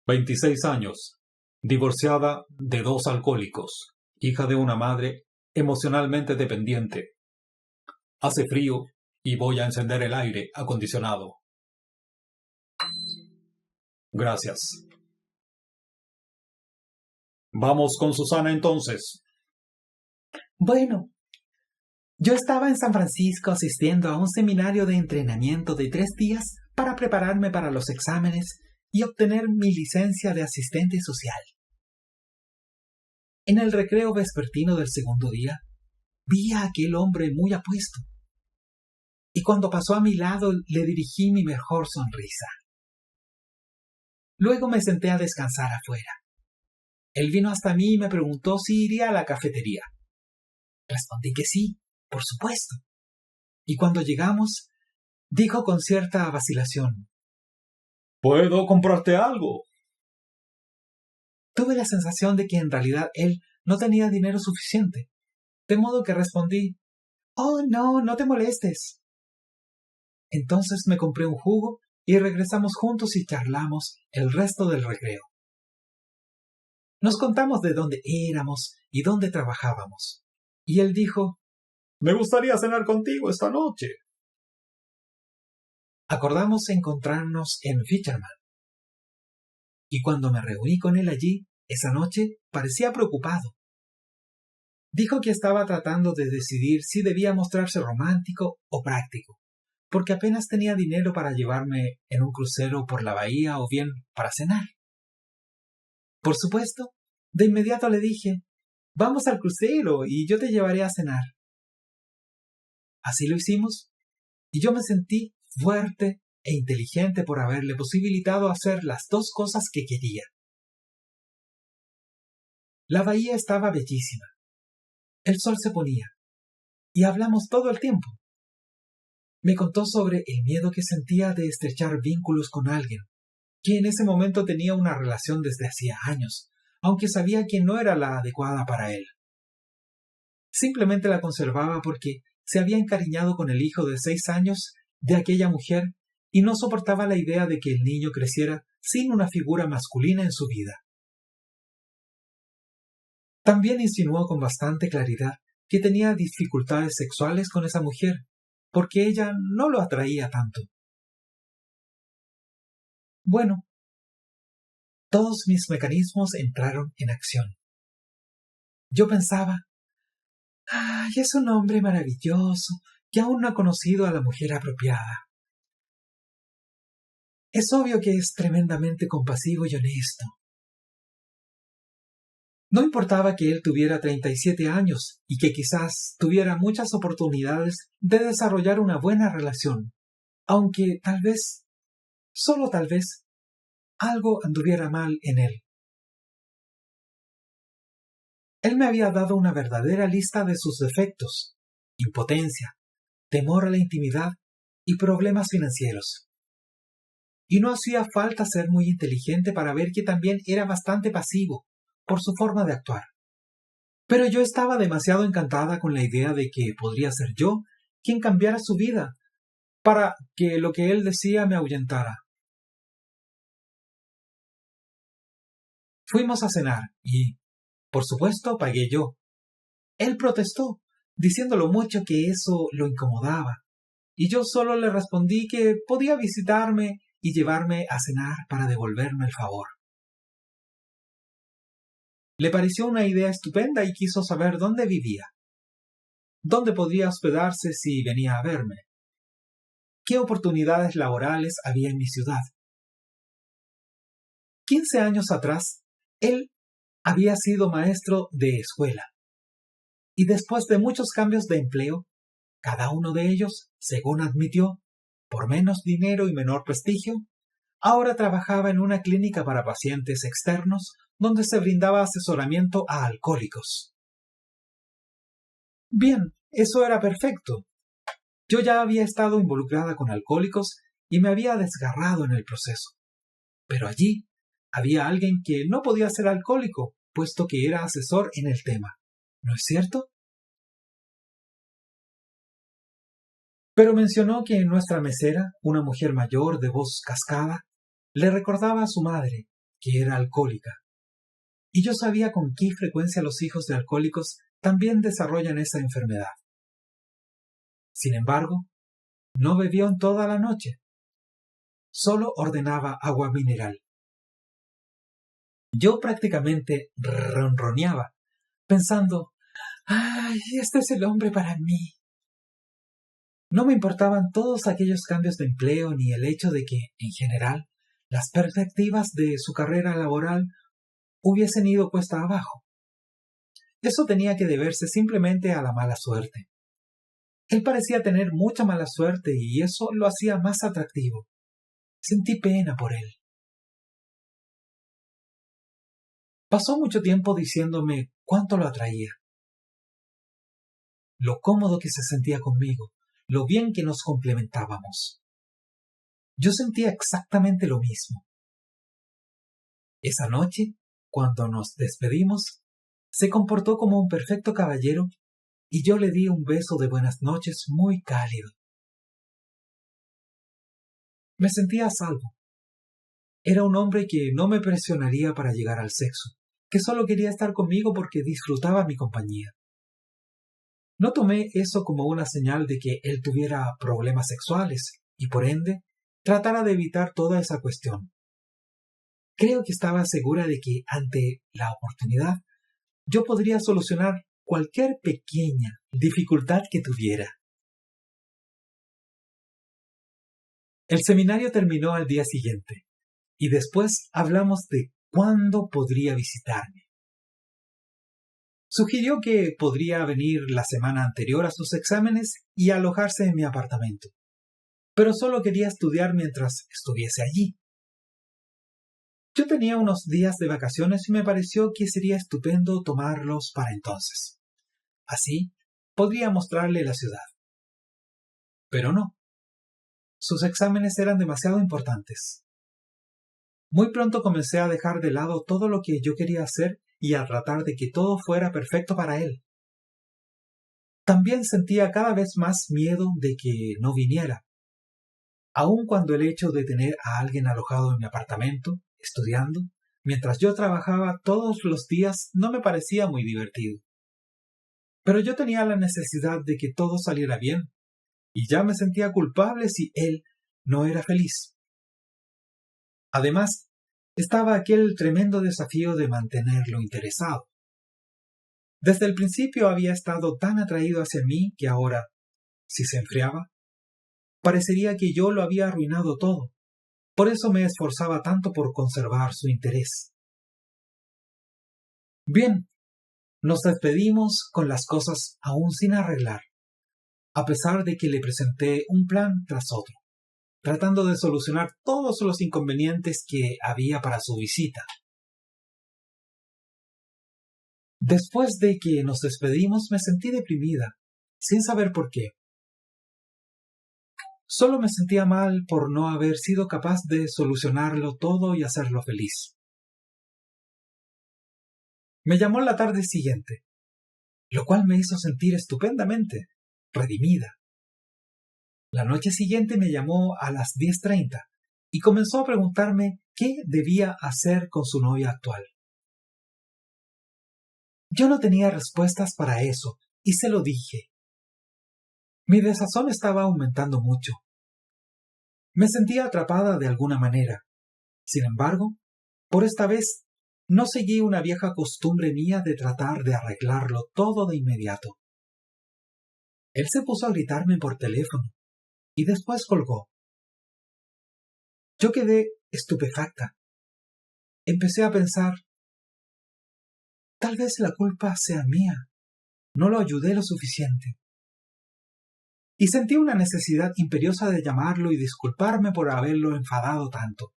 A: 26 años, divorciada de 2 alcohólicos, hija de una madre emocionalmente dependiente. Hace frío y voy a encender el aire acondicionado. Gracias. Vamos con Susana entonces.
B: Bueno, yo estaba en San Francisco asistiendo a un seminario de entrenamiento de 3 días para prepararme para los exámenes y obtener mi licencia de asistente social. En el recreo vespertino del segundo día, vi a aquel hombre muy apuesto, y cuando pasó a mi lado le dirigí mi mejor sonrisa. Luego me senté a descansar afuera. Él vino hasta mí y me preguntó si iría a la cafetería. Respondí que sí, por supuesto. Y cuando llegamos, dijo con cierta vacilación:
A: ¿Puedo comprarte algo?
B: Tuve la sensación de que en realidad él no tenía dinero suficiente, de modo que respondí: «Oh, no, no te molestes». Entonces me compré un jugo y regresamos juntos y charlamos el resto del recreo. Nos contamos de dónde éramos y dónde trabajábamos. Y él dijo:
A: Me gustaría cenar contigo esta noche.
B: Acordamos encontrarnos en Fisherman. Y cuando me reuní con él allí, Esa noche parecía preocupado. Dijo que estaba tratando de decidir si debía mostrarse romántico o práctico, porque apenas tenía dinero para llevarme en un crucero por la bahía o bien para cenar. Por supuesto, de inmediato le dije, vamos al crucero y yo te llevaré a cenar. Así lo hicimos, y yo me sentí fuerte e inteligente por haberle posibilitado hacer las dos cosas que quería. La bahía estaba bellísima. El sol se ponía, y hablamos todo el tiempo. Me contó sobre el miedo que sentía de estrechar vínculos con alguien, que en ese momento tenía una relación desde hacía años, aunque sabía que no era la adecuada para él. Simplemente la conservaba porque se había encariñado con el hijo de 6 años de aquella mujer y no soportaba la idea de que el niño creciera sin una figura masculina en su vida. También insinuó con bastante claridad que tenía dificultades sexuales con esa mujer, porque ella no lo atraía tanto. Bueno, todos mis mecanismos entraron en acción. Yo pensaba, ¡ay, es un hombre maravilloso que aún no ha conocido a la mujer apropiada! Es obvio que es tremendamente compasivo y honesto. No importaba que él tuviera 37 años y que quizás tuviera muchas oportunidades de desarrollar una buena relación, aunque tal vez, solo tal vez, algo anduviera mal en él. Él me había dado una verdadera lista de sus defectos: impotencia, temor a la intimidad y problemas financieros. Y no hacía falta ser muy inteligente para ver que también era bastante pasivo por su forma de actuar. Pero yo estaba demasiado encantada con la idea de que podría ser yo quien cambiara su vida para que lo que él decía me ahuyentara. Fuimos a cenar y, por supuesto, pagué yo. Él protestó, diciendo lo mucho que eso lo incomodaba, y yo solo le respondí que podía visitarme y llevarme a cenar para devolverme el favor. Le pareció una idea estupenda y quiso saber dónde vivía, dónde podría hospedarse si venía a verme, qué oportunidades laborales había en mi ciudad. 15 años atrás, él había sido maestro de escuela, y después de muchos cambios de empleo, cada uno de ellos, según admitió, por menos dinero y menor prestigio, ahora trabajaba en una clínica para pacientes externos donde se brindaba asesoramiento a alcohólicos. Bien, eso era perfecto. Yo ya había estado involucrada con alcohólicos y me había desgarrado en el proceso. Pero allí había alguien que no podía ser alcohólico, puesto que era asesor en el tema. ¿No es cierto? Pero mencionó que nuestra mesera, una mujer mayor de voz cascada, le recordaba a su madre, que era alcohólica. Y yo sabía con qué frecuencia los hijos de alcohólicos también desarrollan esa enfermedad. Sin embargo, no bebió en toda la noche. Solo ordenaba agua mineral. Yo prácticamente ronroneaba, pensando, ¡ay, este es el hombre para mí! No me importaban todos aquellos cambios de empleo ni el hecho de que, en general, las perspectivas de su carrera laboral hubiesen ido cuesta abajo. Eso tenía que deberse simplemente a la mala suerte. Él parecía tener mucha mala suerte y eso lo hacía más atractivo. Sentí pena por él. Pasó mucho tiempo diciéndome cuánto lo atraía, lo cómodo que se sentía conmigo, lo bien que nos complementábamos. Yo sentía exactamente lo mismo. Esa noche, cuando nos despedimos, se comportó como un perfecto caballero y yo le di un beso de buenas noches muy cálido. Me sentía a salvo. Era un hombre que no me presionaría para llegar al sexo, que solo quería estar conmigo porque disfrutaba mi compañía. No tomé eso como una señal de que él tuviera problemas sexuales y, por ende, tratara de evitar toda esa cuestión. Creo que estaba segura de que, ante la oportunidad, yo podría solucionar cualquier pequeña dificultad que tuviera. El seminario terminó al día siguiente, y después hablamos de cuándo podría visitarme. Sugirió que podría venir la semana anterior a sus exámenes y alojarse en mi apartamento, pero solo quería estudiar mientras estuviese allí. Yo tenía unos días de vacaciones y me pareció que sería estupendo tomarlos para entonces. Así podría mostrarle la ciudad. Pero no. Sus exámenes eran demasiado importantes. Muy pronto comencé a dejar de lado todo lo que yo quería hacer y a tratar de que todo fuera perfecto para él. También sentía cada vez más miedo de que no viniera, aun cuando el hecho de tener a alguien alojado en mi apartamento, estudiando, mientras yo trabajaba todos los días, no me parecía muy divertido. Pero yo tenía la necesidad de que todo saliera bien, y ya me sentía culpable si él no era feliz. Además, estaba aquel tremendo desafío de mantenerlo interesado. Desde el principio había estado tan atraído hacia mí que ahora, si se enfriaba, parecería que yo lo había arruinado todo. Por eso me esforzaba tanto por conservar su interés. Bien, nos despedimos con las cosas aún sin arreglar, a pesar de que le presenté un plan tras otro, tratando de solucionar todos los inconvenientes que había para su visita. Después de que nos despedimos me sentí deprimida, sin saber por qué. Solo me sentía mal por no haber sido capaz de solucionarlo todo y hacerlo feliz. Me llamó la tarde siguiente, lo cual me hizo sentir estupendamente redimida. La noche siguiente me llamó a las 10:30 y comenzó a preguntarme qué debía hacer con su novia actual. Yo no tenía respuestas para eso y se lo dije. Mi desazón estaba aumentando mucho. Me sentía atrapada de alguna manera. Sin embargo, por esta vez, no seguí una vieja costumbre mía de tratar de arreglarlo todo de inmediato. Él se puso a gritarme por teléfono y después colgó. Yo quedé estupefacta. Empecé a pensar, tal vez la culpa sea mía. No lo ayudé lo suficiente. Y sentí una necesidad imperiosa de llamarlo y disculparme por haberlo enfadado tanto.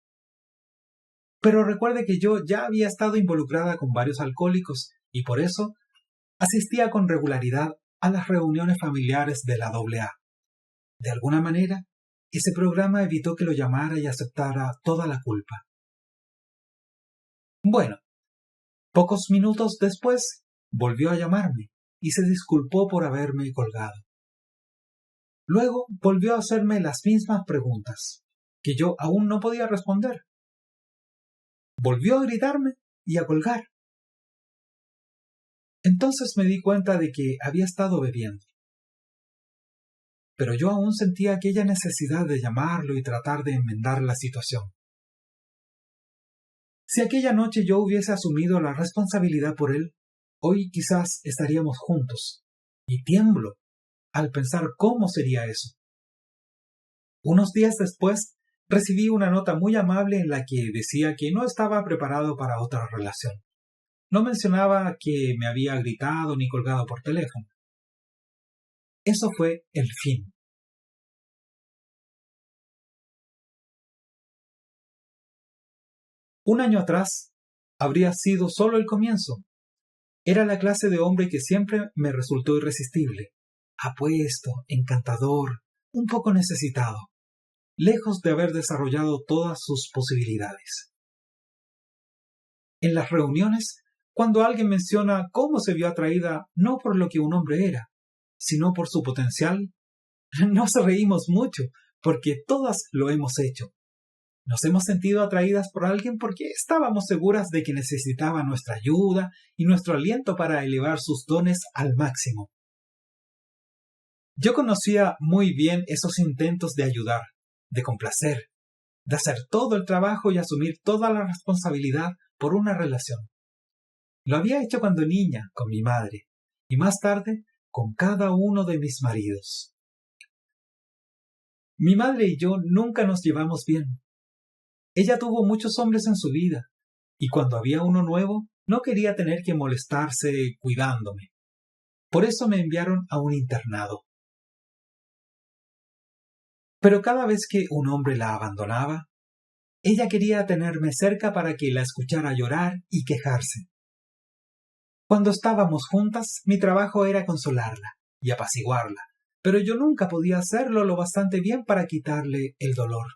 B: Pero recuerde que yo ya había estado involucrada con varios alcohólicos y por eso asistía con regularidad a las reuniones familiares de la AA. De alguna manera, ese programa evitó que lo llamara y aceptara toda la culpa. Bueno, pocos minutos después volvió a llamarme y se disculpó por haberme colgado. Luego volvió a hacerme las mismas preguntas, que yo aún no podía responder. Volvió a gritarme y a colgar. Entonces me di cuenta de que había estado bebiendo. Pero yo aún sentía aquella necesidad de llamarlo y tratar de enmendar la situación. Si aquella noche yo hubiese asumido la responsabilidad por él, hoy quizás estaríamos juntos. Y tiemblo al pensar cómo sería eso. Unos días después, recibí una nota muy amable en la que decía que no estaba preparado para otra relación. No mencionaba que me había gritado ni colgado por teléfono. Eso fue el fin. Un año atrás habría sido solo el comienzo. Era la clase de hombre que siempre me resultó irresistible. Apuesto, encantador, un poco necesitado, lejos de haber desarrollado todas sus posibilidades. En las reuniones, cuando alguien menciona cómo se vio atraída no por lo que un hombre era, sino por su potencial, nos reímos mucho, porque todas lo hemos hecho. Nos hemos sentido atraídas por alguien porque estábamos seguras de que necesitaba nuestra ayuda y nuestro aliento para elevar sus dones al máximo. Yo conocía muy bien esos intentos de ayudar, de complacer, de hacer todo el trabajo y asumir toda la responsabilidad por una relación. Lo había hecho cuando niña, con mi madre, y más tarde, con cada uno de mis maridos. Mi madre y yo nunca nos llevamos bien. Ella tuvo muchos hombres en su vida, y cuando había uno nuevo, no quería tener que molestarse cuidándome. Por eso me enviaron a un internado. Pero cada vez que un hombre la abandonaba, ella quería tenerme cerca para que la escuchara llorar y quejarse. Cuando estábamos juntas, mi trabajo era consolarla y apaciguarla, pero yo nunca podía hacerlo lo bastante bien para quitarle el dolor.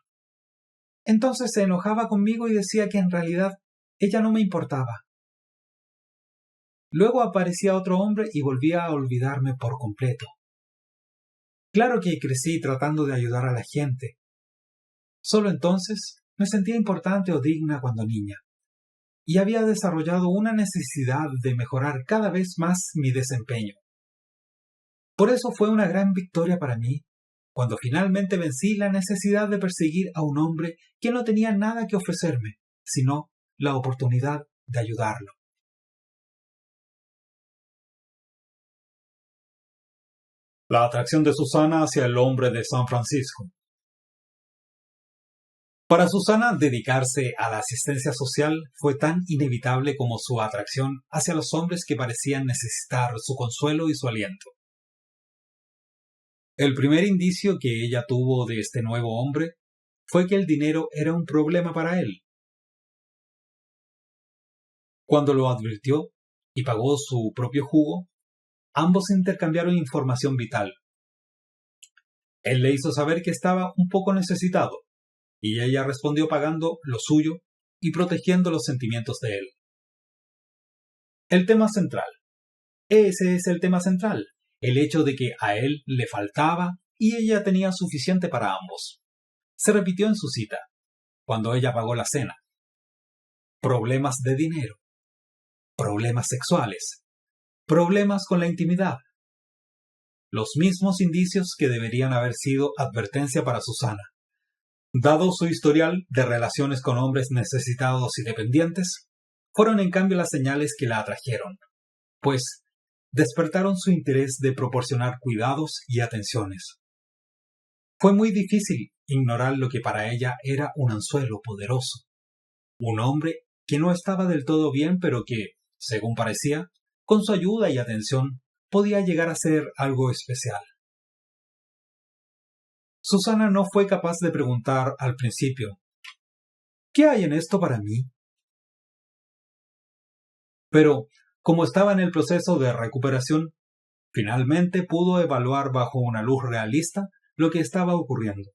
B: Entonces se enojaba conmigo y decía que en realidad ella no me importaba. Luego aparecía otro hombre y volvía a olvidarme por completo. Claro que crecí tratando de ayudar a la gente. Solo entonces me sentía importante o digna cuando niña, y había desarrollado una necesidad de mejorar cada vez más mi desempeño. Por eso fue una gran victoria para mí cuando finalmente vencí la necesidad de perseguir a un hombre que no tenía nada que ofrecerme, sino la oportunidad de ayudarlo.
A: La atracción de Susana hacia el hombre de San Francisco. Para Susana, dedicarse a la asistencia social fue tan inevitable como su atracción hacia los hombres que parecían necesitar su consuelo y su aliento. El primer indicio que ella tuvo de este nuevo hombre fue que el dinero era un problema para él. Cuando lo advirtió y pagó su propio jugo, ambos intercambiaron información vital. Él le hizo saber que estaba un poco necesitado, y ella respondió pagando lo suyo y protegiendo los sentimientos de él. El tema central. Ese es el tema central. El hecho de que a él le faltaba y ella tenía suficiente para ambos. Se repitió en su cita, cuando ella pagó la cena. Problemas de dinero. Problemas sexuales. Problemas con la intimidad. Los mismos indicios que deberían haber sido advertencia para Susana. Dado su historial de relaciones con hombres necesitados y dependientes, fueron en cambio las señales que la atrajeron, pues despertaron su interés de proporcionar cuidados y atenciones. Fue muy difícil ignorar lo que para ella era un anzuelo poderoso, un hombre que no estaba del todo bien, pero que, según parecía, con su ayuda y atención, podía llegar a ser algo especial. Susana no fue capaz de preguntar al principio, ¿qué hay en esto para mí? Pero, como estaba en el proceso de recuperación, finalmente pudo evaluar bajo una luz realista lo que estaba ocurriendo.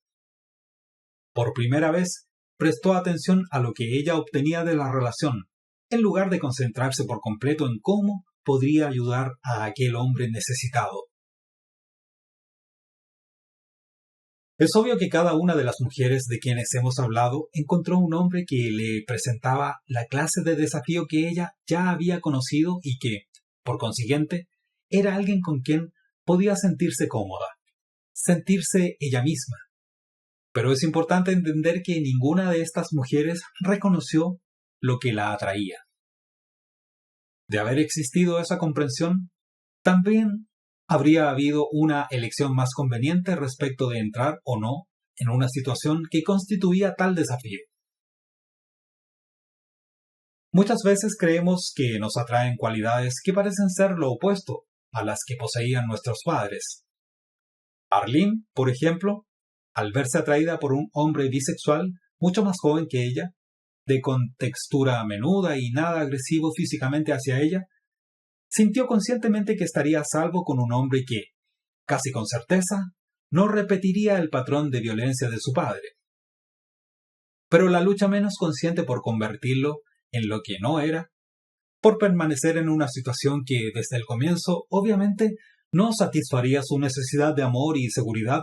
A: Por primera vez, prestó atención a lo que ella obtenía de la relación, en lugar de concentrarse por completo en cómo podría ayudar a aquel hombre necesitado. Es obvio que cada una de las mujeres de quienes hemos hablado encontró un hombre que le presentaba la clase de desafío que ella ya había conocido y que, por consiguiente, era alguien con quien podía sentirse cómoda, sentirse ella misma. Pero es importante entender que ninguna de estas mujeres reconoció lo que la atraía. De haber existido esa comprensión, también habría habido una elección más conveniente respecto de entrar o no en una situación que constituía tal desafío. Muchas veces creemos que nos atraen cualidades que parecen ser lo opuesto a las que poseían nuestros padres. Arlene, por ejemplo, al verse atraída por un hombre bisexual mucho más joven que ella, de contextura menuda y nada agresivo físicamente hacia ella, sintió conscientemente que estaría a salvo con un hombre que, casi con certeza, no repetiría el patrón de violencia de su padre. Pero la lucha menos consciente por convertirlo en lo que no era, por permanecer en una situación que desde el comienzo obviamente no satisfaría su necesidad de amor y seguridad,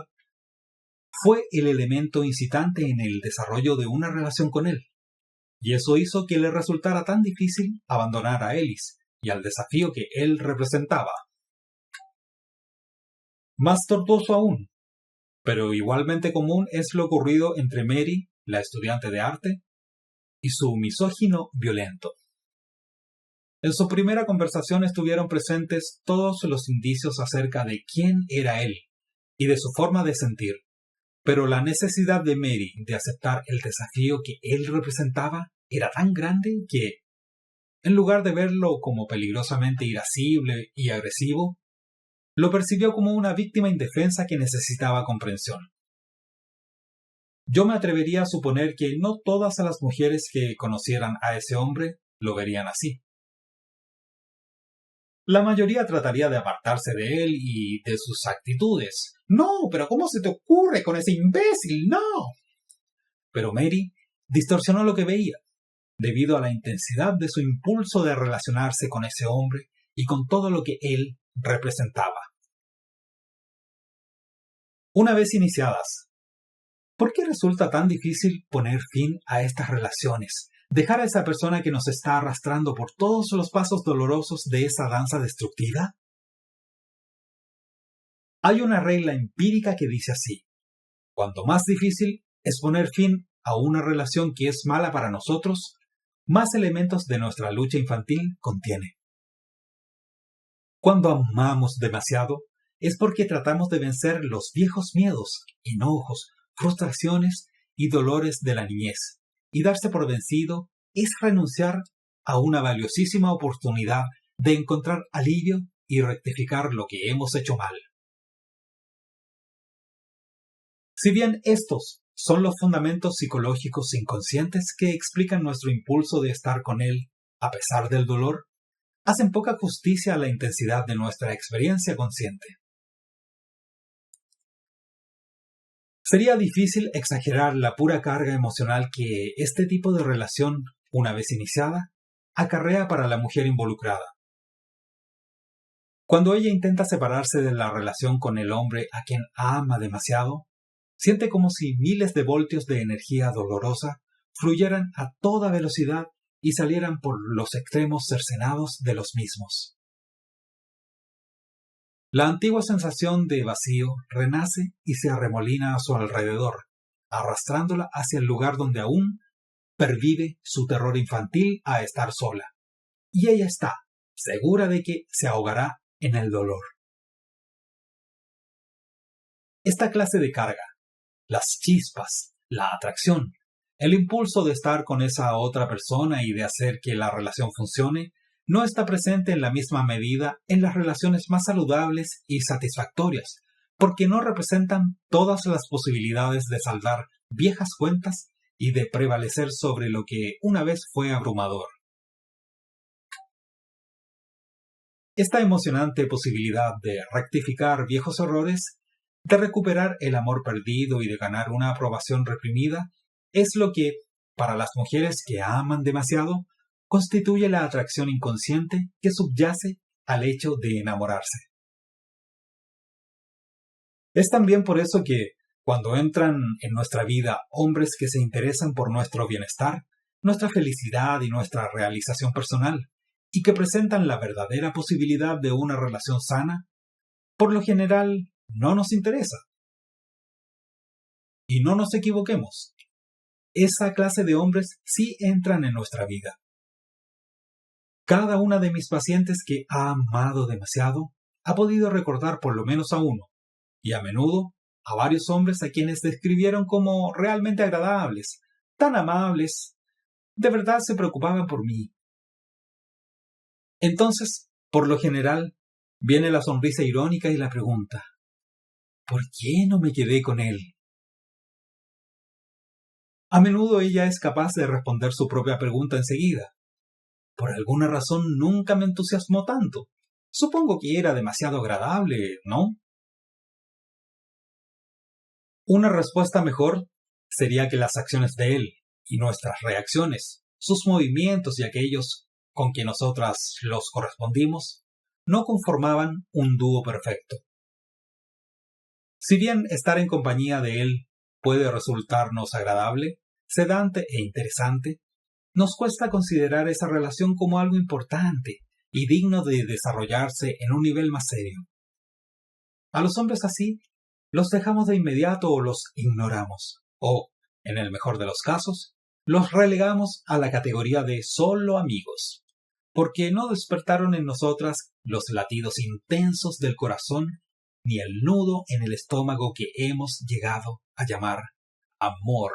A: fue el elemento incitante en el desarrollo de una relación con él, y eso hizo que le resultara tan difícil abandonar a Ellis y al desafío que él representaba. Más tortuoso aún, pero igualmente común es lo ocurrido entre Mary, la estudiante de arte, y su misógino violento. En su primera conversación estuvieron presentes todos los indicios acerca de quién era él y de su forma de sentir, pero la necesidad de Mary de aceptar el desafío que él representaba era tan grande que, en lugar de verlo como peligrosamente irascible y agresivo, lo percibió como una víctima indefensa que necesitaba comprensión. Yo me atrevería a suponer que no todas las mujeres que conocieran a ese hombre lo verían así. La mayoría trataría de apartarse de él y de sus actitudes. No, pero ¿cómo se te ocurre con ese imbécil? No. Pero Mary distorsionó lo que veía, debido a la intensidad de su impulso de relacionarse con ese hombre y con todo lo que él representaba. Una vez iniciadas, ¿por qué resulta tan difícil poner fin a estas relaciones? ¿Dejar a esa persona que nos está arrastrando por todos los pasos dolorosos de esa danza destructiva? Hay una regla empírica que dice así: cuanto más difícil es poner fin a una relación que es mala para nosotros, más elementos de nuestra lucha infantil contiene. Cuando amamos demasiado, es porque tratamos de vencer los viejos miedos, enojos, frustraciones y dolores de la niñez, y darse por vencido es renunciar a una valiosísima oportunidad de encontrar alivio y rectificar lo que hemos hecho mal. Si bien estos son los fundamentos psicológicos inconscientes que explican nuestro impulso de estar con él a pesar del dolor, hacen poca justicia a la intensidad de nuestra experiencia consciente. Sería difícil exagerar la pura carga emocional que este tipo de relación, una vez iniciada, acarrea para la mujer involucrada. Cuando ella intenta separarse de la relación con el hombre a quien ama demasiado, siente como si miles de voltios de energía dolorosa fluyeran a toda velocidad y salieran por los extremos cercenados de los mismos. La antigua sensación de vacío renace y se arremolina a su alrededor, arrastrándola hacia el lugar donde aún pervive su terror infantil a estar sola. Y ella está segura de que se ahogará en el dolor. Esta clase de carga, las chispas, la atracción, el impulso de estar con esa otra persona y de hacer que la relación funcione, no está presente en la misma medida en las relaciones más saludables y satisfactorias, porque no representan todas las posibilidades de saldar viejas cuentas y de prevalecer sobre lo que una vez fue abrumador. Esta emocionante posibilidad de rectificar viejos errores, de recuperar el amor perdido y de ganar una aprobación reprimida, es lo que, para las mujeres que aman demasiado, constituye la atracción inconsciente que subyace al hecho de enamorarse. Es también por eso que, cuando entran en nuestra vida hombres que se interesan por nuestro bienestar, nuestra felicidad y nuestra realización personal, y que presentan la verdadera posibilidad de una relación sana, por lo general no nos interesa. Y no nos equivoquemos, esa clase de hombres sí entran en nuestra vida. Cada una de mis pacientes que ha amado demasiado ha podido recordar por lo menos a uno, y a menudo a varios hombres a quienes describieron como realmente agradables, tan amables, de verdad se preocupaban por mí. Entonces, por lo general, viene la sonrisa irónica y la pregunta: ¿por qué no me quedé con él? A menudo ella es capaz de responder su propia pregunta enseguida. Por alguna razón nunca me entusiasmó tanto. Supongo que era demasiado agradable, ¿no? Una respuesta mejor sería que las acciones de él y nuestras reacciones, sus movimientos y aquellos con que nosotras los correspondimos, no conformaban un dúo perfecto. Si bien estar en compañía de él puede resultarnos agradable, sedante e interesante, nos cuesta considerar esa relación como algo importante y digno de desarrollarse en un nivel más serio. A los hombres así, los dejamos de inmediato o los ignoramos, o, En el mejor de los casos, los relegamos a la categoría de solo amigos, porque no despertaron en nosotras los latidos intensos del corazón ni el nudo en el estómago que hemos llegado a llamar amor.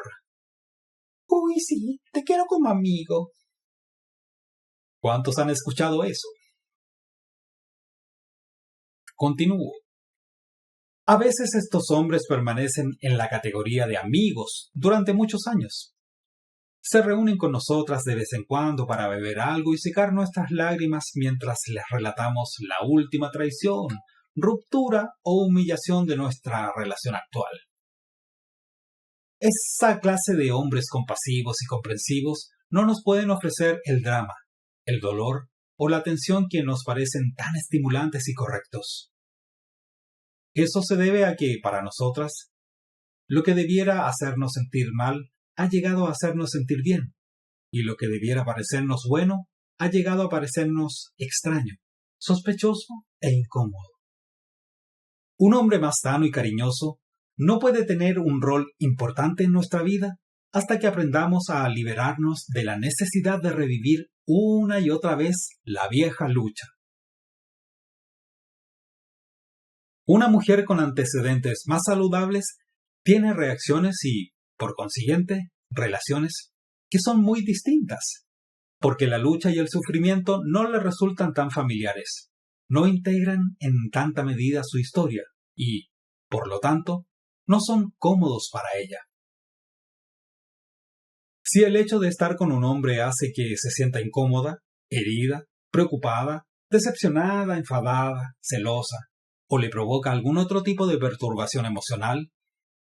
B: Uy, sí, te quiero como amigo.
A: ¿Cuántos han escuchado eso? Continúo. A veces estos hombres permanecen en la categoría de amigos durante muchos años. Se reúnen con nosotras de vez en cuando para beber algo y secar nuestras lágrimas mientras les relatamos la última traición, ruptura o humillación de nuestra relación actual. Esa clase de hombres compasivos y comprensivos no nos pueden ofrecer el drama, el dolor o la tensión que nos parecen tan estimulantes y correctos. Eso se debe a que, para nosotras, lo que debiera hacernos sentir mal ha llegado a hacernos sentir bien, y lo que debiera parecernos bueno ha llegado a parecernos extraño, sospechoso e incómodo. Un hombre más sano y cariñoso no puede tener un rol importante en nuestra vida hasta que aprendamos a liberarnos de la necesidad de revivir una y otra vez la vieja lucha. Una mujer con antecedentes más saludables tiene reacciones y, por consiguiente, relaciones que son muy distintas, porque la lucha y el sufrimiento no le resultan tan familiares, no integran en tanta medida su historia y, por lo tanto, no son cómodos para ella. Si el hecho de estar con un hombre hace que se sienta incómoda, herida, preocupada, decepcionada, enfadada, celosa, o le provoca algún otro tipo de perturbación emocional,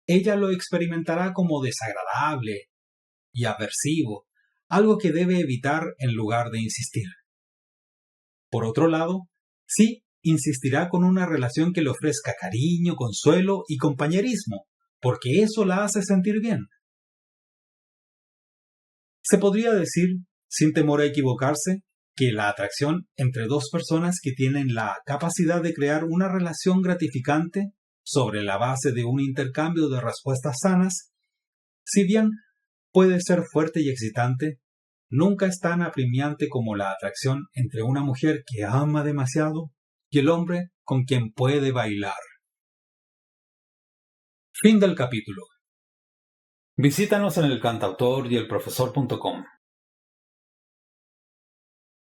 A: ella lo experimentará como desagradable y aversivo, algo que debe evitar en lugar de insistir. Por otro lado, sí insistirá con una relación que le ofrezca cariño, consuelo y compañerismo, porque eso la hace sentir bien. Se podría decir, sin temor a equivocarse, que la atracción entre dos personas que tienen la capacidad de crear una relación gratificante sobre la base de un intercambio de respuestas sanas, si bien puede ser fuerte y excitante, nunca es tan apremiante como la atracción entre una mujer que ama demasiado y el hombre con quien puede bailar. Fin del capítulo. Visítanos en elcantautoryelprofesor.com.